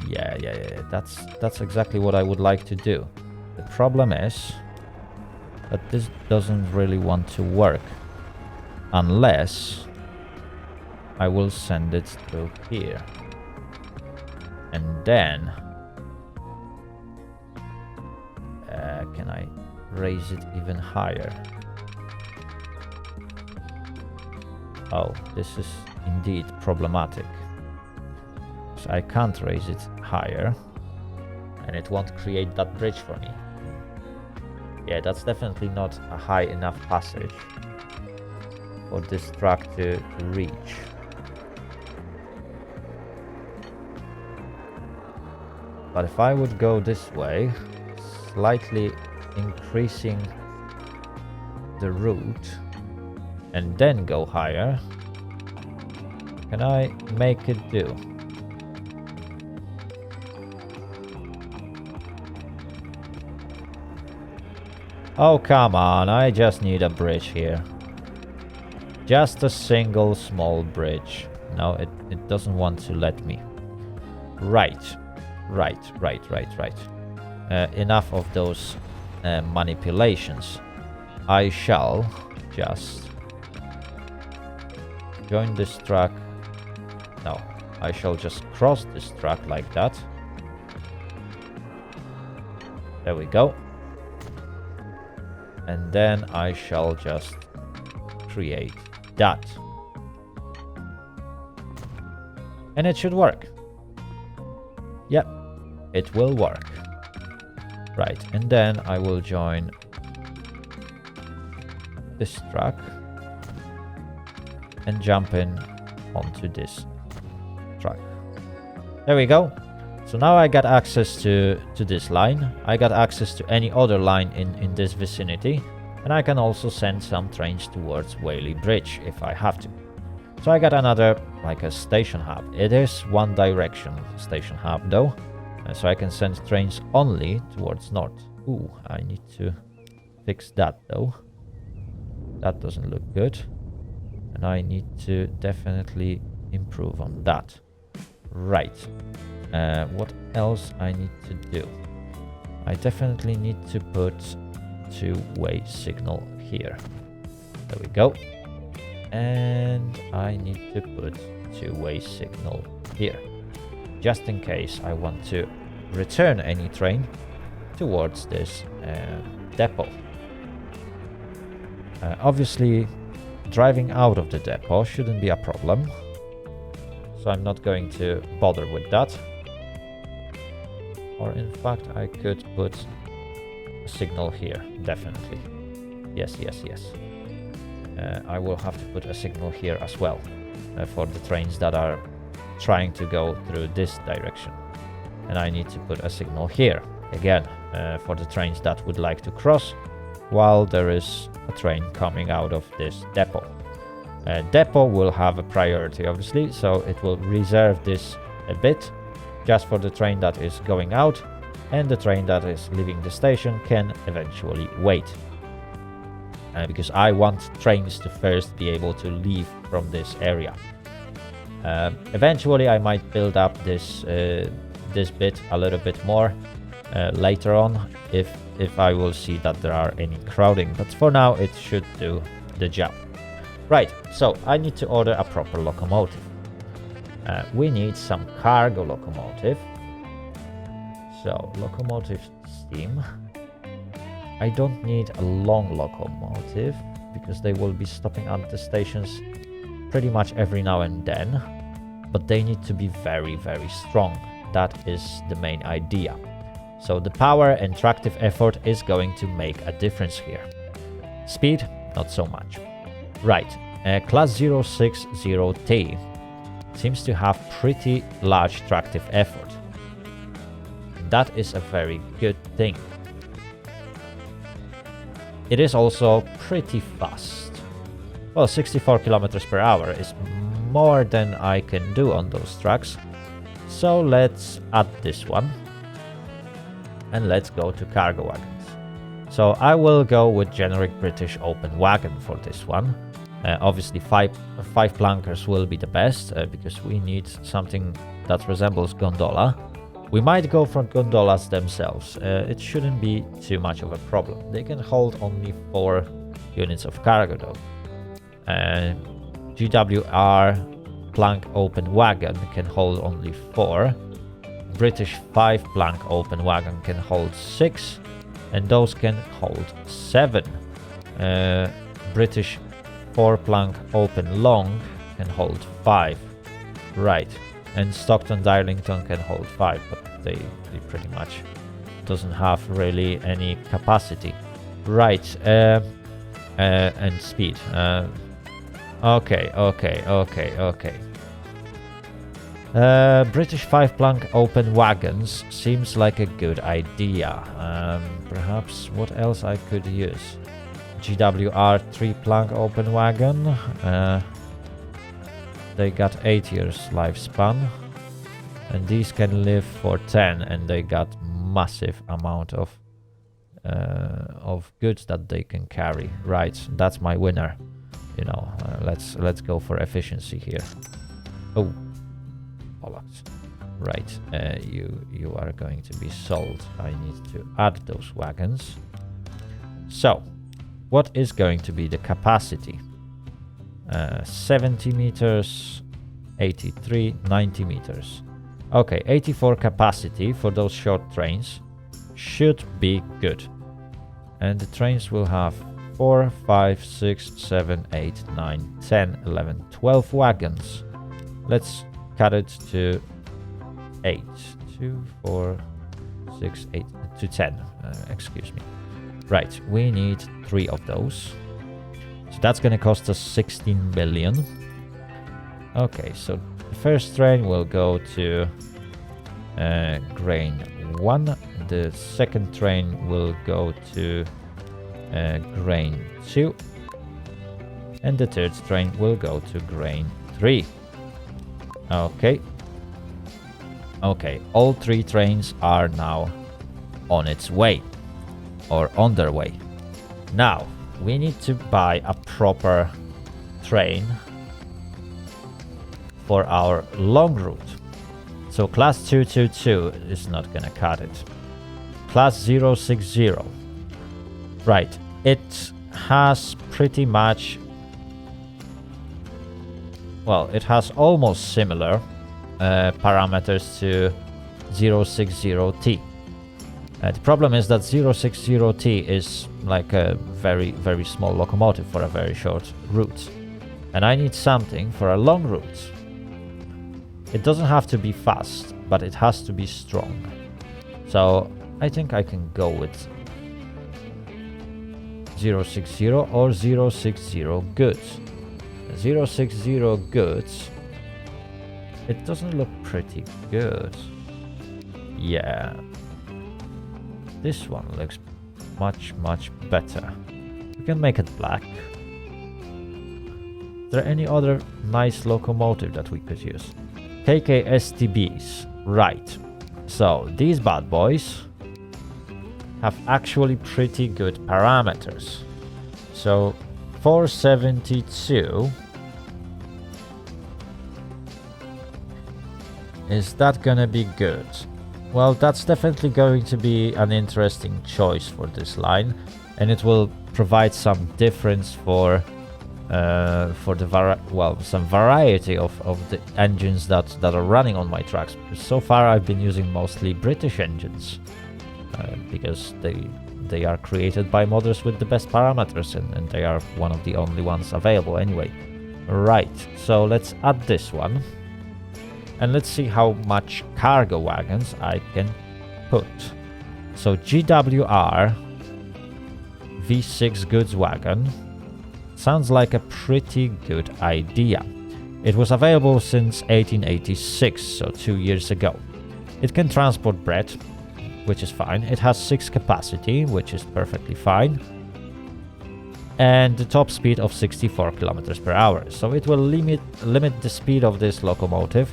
yeah, that's exactly what I would like to do. The problem is that this doesn't really want to work unless I will send it through here, and then can I raise it even higher? Oh, this is indeed problematic. So I can't raise it higher, and it won't create that bridge for me. Yeah, that's definitely not a high enough passage for this track to reach. But if I would go this way, slightly increasing the route, and then go higher, can I make it do? Oh, come on, I just need a bridge here. Just a single small bridge. No, it doesn't want to let me. Right. Enough of those manipulations. I shall just join this track. No, I shall just cross this track like that. There we go. And then I shall just create that. And it should work. Yep, it will work. Right, and then I will join this track and jump in onto this track. There we go. So now I got access to this line. I got access to any other line in this vicinity. And I can also send some trains towards Whaley Bridge if I have to. So I got another, like a station hub. It is one direction station hub though. So I can send trains only towards north. Ooh, I need to fix that though. That doesn't look good. And I need to definitely improve on that. Right. What else I need to do? I definitely need to put two-way signal here. There we go. And I need to put two-way signal here, just in case I want to return any train towards this depot. Obviously, driving out of the depot shouldn't be a problem, so I'm not going to bother with that. Or in fact, I could put a signal here, definitely. Yes, yes, yes. I will have to put a signal here as well for the trains that are trying to go through this direction. And I need to put a signal here, again, for the trains that would like to cross, while there is a train coming out of this depot. Depot will have a priority, obviously, so it will reserve this a bit just for the train that is going out, and the train that is leaving the station can eventually wait. Because I want trains to first be able to leave from this area. Eventually I might build up this this bit a little bit more later on if I will see that there are any crowding, but for now it should do the job. Right, so I need to order a proper locomotive. We need some cargo locomotive. So locomotive steam. I don't need a long locomotive because they will be stopping at the stations pretty much every now and then, but they need to be very, very strong. That is the main idea. So the power and tractive effort is going to make a difference here. Speed, not so much. Right, class 060T seems to have pretty large tractive effort. That is a very good thing. It is also pretty fast. Well, 64 kilometers per hour is more than I can do on those tracks. So let's add this one. And let's go to cargo wagons. So I will go with generic British open wagon for this one. Obviously five plankers will be the best because we need something that resembles gondola. We might go for gondolas themselves. It shouldn't be too much of a problem. They can hold only 4 units of cargo though. GWR plank open wagon can hold only 4. British 5 plank open wagon can hold 6. And those can hold 7. British 4 plank open long can hold 5. Right. And Stockton Darlington can hold 5, but they pretty much doesn't have really any capacity. Right, and speed. Okay. British 5 plank open wagons seems like a good idea. Perhaps what else I could use? GWR 3 plank open wagon. They got 8 years lifespan, and these can live for 10, and they got massive amount of goods that they can carry. Right, that's my winner. You know, let's go for efficiency here. Oh, bollocks. Right, you are going to be sold. I need to add those wagons. So, what is going to be the capacity? 70 meters, 83, 90 meters. Okay, 84 capacity for those short trains should be good. And the trains will have 4, 5, 6, 7, 8, 9, 10, 11, 12 wagons. Let's cut it to 8. 2, 4, 6, 8, to 10. Excuse me. Right, we need 3 of those. So that's going to cost us 16 billion. Okay, so the first train will go to grain 1. The second train will go to grain 2. And the third train will go to grain 3. Okay. Okay, all 3 trains are now on its way. Or on their way. Now, we need to buy a proper train for our long route. So class 222 is not gonna cut it. Class 060. Right, it has pretty much well, it has almost similar parameters to 060T. The problem is that 060T is like a very, very small locomotive for a very short route. And I need something for a long route. It doesn't have to be fast, but it has to be strong. So I think I can go with 060 or 060 goods. 060 goods. It doesn't look pretty good. Yeah. This one looks much, much better. We can make it black. Is there any other nice locomotive that we could use? KKSTBs. Right. So, these bad boys have actually pretty good parameters. So, 472. Is that gonna be good? Well, that's definitely going to be an interesting choice for this line, and it will provide some difference for the some variety of the engines that are running on my tracks. So far, I've been using mostly British engines because they are created by modders with the best parameters, and they are one of the only ones available anyway. Right, so let's add this one. And let's see how much cargo wagons I can put. So GWR V6 goods wagon sounds like a pretty good idea. It was available since 1886, so 2 years ago. It can transport bread, which is fine. It has 6 capacity, which is perfectly fine. And the top speed of 64 kilometers per hour. So it will limit the speed of this locomotive.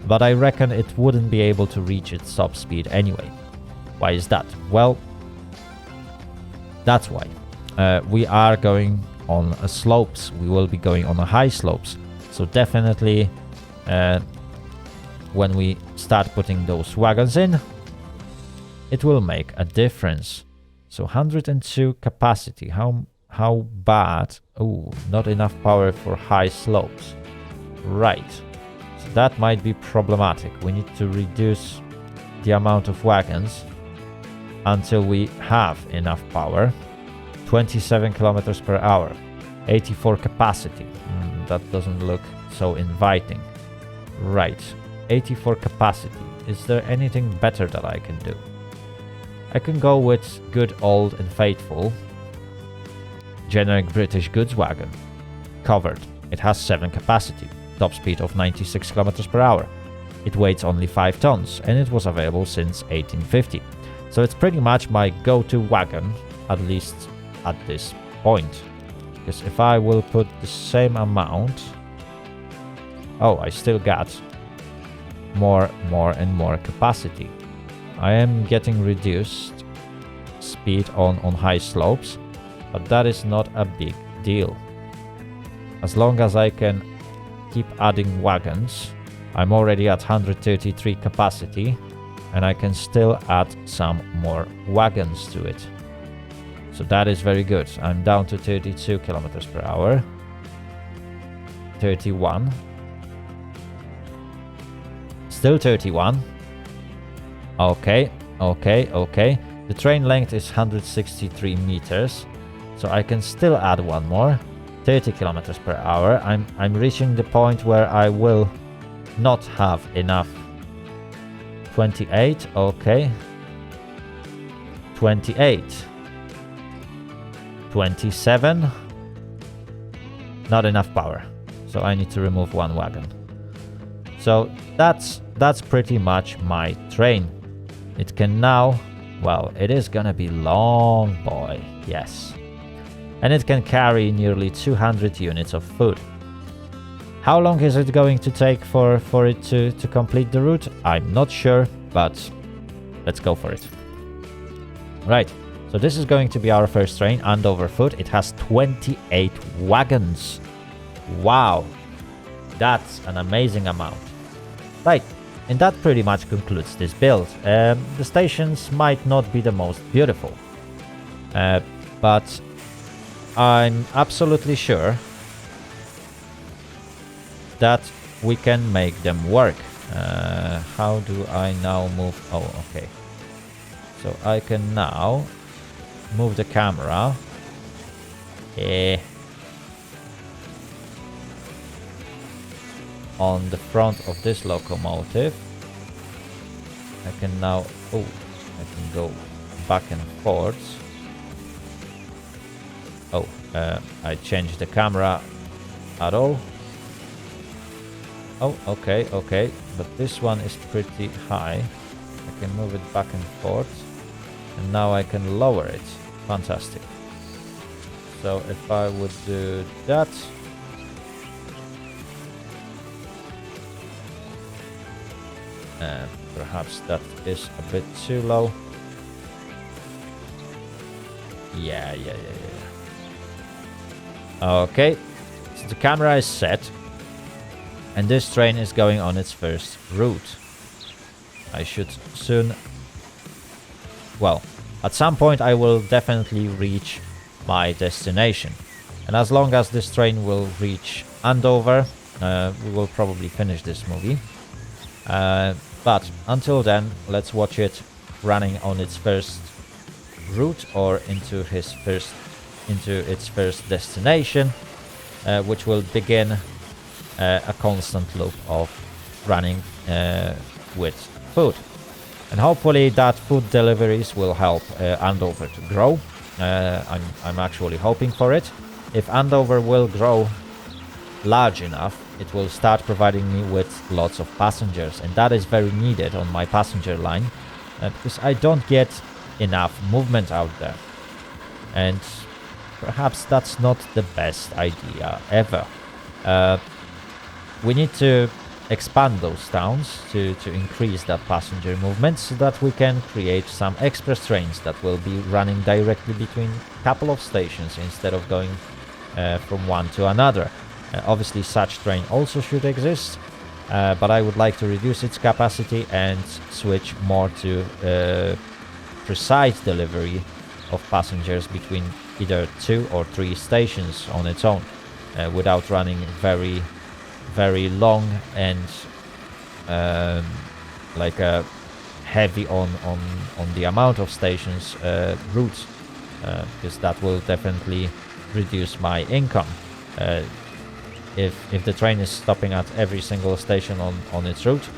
But I reckon it wouldn't be able to reach its top speed anyway. Why is that? Well, that's why. We are going on slopes. We will be going on high slopes. So definitely when we start putting those wagons in, it will make a difference. So 102 capacity. How bad? Oh, not enough power for high slopes. Right. That might be problematic. We need to reduce the amount of wagons until we have enough power. 27 kilometers per hour, 84 capacity. That doesn't look so inviting. Right, 84 capacity. Is there anything better that I can do? I can go with good old and faithful generic British goods wagon. Covered. It has 7 capacity. Top speed of 96 kilometers per hour. It weighs only 5 tons and it was available since 1850. So it's pretty much my go-to wagon, at least at this point. Because if I will put the same amount... Oh, I still got more and more capacity. I am getting reduced speed on high slopes, but that is not a big deal. As long as I can keep adding wagons. I'm already at 133 capacity and I can still add some more wagons to it. So that is very good. I'm down to 32 kilometers per hour. 31. Still 31. Okay. The train length is 163 meters. So I can still add one more. 30 kilometers per hour. I'm reaching the point where I will not have enough. 28, okay. 28. 27. Not enough power. So I need to remove one wagon. So that's pretty much my train. It can now, well, it is gonna be long, boy. Yes. And it can carry nearly 200 units of food. How long is it going to take for it to complete the route? I'm not sure, but let's go for it. Right, so this is going to be our first train, Andover Foot. It has 28 wagons. Wow, that's an amazing amount. Right, and that pretty much concludes this build. The stations might not be the most beautiful, but I'm absolutely sure that we can make them work. How do I now move? Oh, okay. So I can now move the camera. On the front of this locomotive. I can now... Oh, I can go back and forth. Oh, I changed the camera at all. Oh, okay, okay. But this one is pretty high. I can move it back and forth. And now I can lower it. Fantastic. So if I would do that... perhaps that is a bit too low. Yeah. Okay, so the camera is set. And this train is going on its first route. I should soon... Well, at some point I will definitely reach my destination. And as long as this train will reach Andover, we will probably finish this movie. But until then, let's watch it running on its first route or into its first destination, which will begin a constant loop of running with food. And hopefully that food deliveries will help Andover to grow. I'm actually hoping for it. If Andover will grow large enough, it will start providing me with lots of passengers, and that is very needed on my passenger line, because I don't get enough movement out there. And perhaps that's not the best idea ever. We need to expand those towns to increase that passenger movement, so that we can create some express trains that will be running directly between a couple of stations instead of going from one to another. Obviously such train also should exist, but I would like to reduce its capacity and switch more to precise delivery of passengers between either 2 or 3 stations on its own, without running very, very long and like a heavy on the amount of stations routes, because that will definitely reduce my income. If the train is stopping at every single station on its route,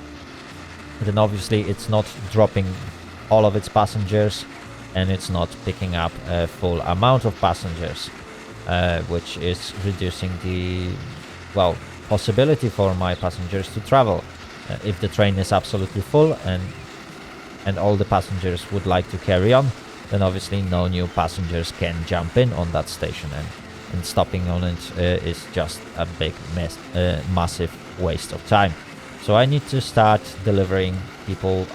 then obviously it's not dropping all of its passengers, and it's not picking up a full amount of passengers, which is reducing the, well, possibility for my passengers to travel. If the train is absolutely full and all the passengers would like to carry on, then obviously no new passengers can jump in on that station, and stopping on it is just a big massive waste of time. So I need to start delivering people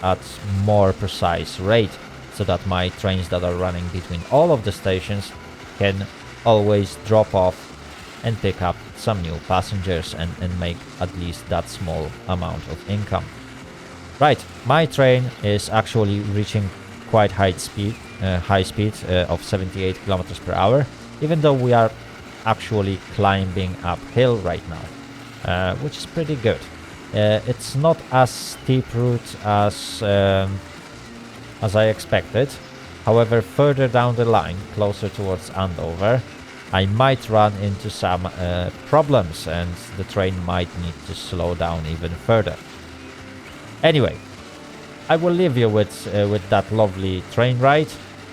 at more precise rate, so that my trains that are running between all of the stations can always drop off and pick up some new passengers and make at least that small amount of income. Right, my train is actually reaching quite high speed of 78 kilometers per hour. Even though we are actually climbing uphill right now, which is pretty good. It's not as steep route as I expected. However, further down the line, closer towards Andover, I might run into some problems, and the train might need to slow down even further. Anyway, I will leave you with that lovely train ride.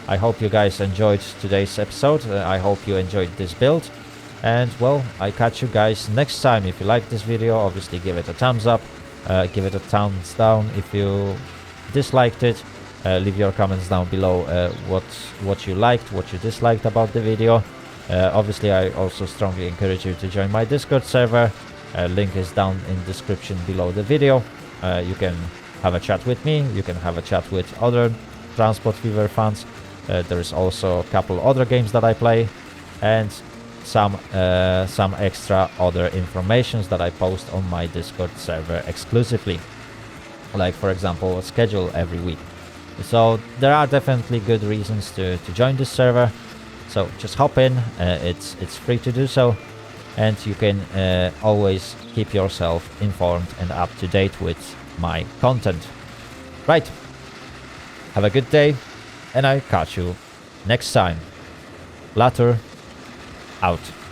I hope you guys enjoyed today's episode. I hope you enjoyed this build. And, well, I catch you guys next time. If you like this video, obviously give it a thumbs up. Give it a thumbs down if you disliked it. Leave your comments down below what you liked, what you disliked about the video. Obviously, I also strongly encourage you to join my Discord server. Link is down in the description below the video. You can have a chat with me. You can have a chat with other Transport Fever fans. There is also a couple other games that I play, and some extra other informations that I post on my Discord server exclusively, like for example a schedule every week. So there are definitely good reasons to join this server. So just hop in. It's free to do so, and you can always keep yourself informed and up to date with my content. Right, have a good day, and I'll catch you next time. Later, out.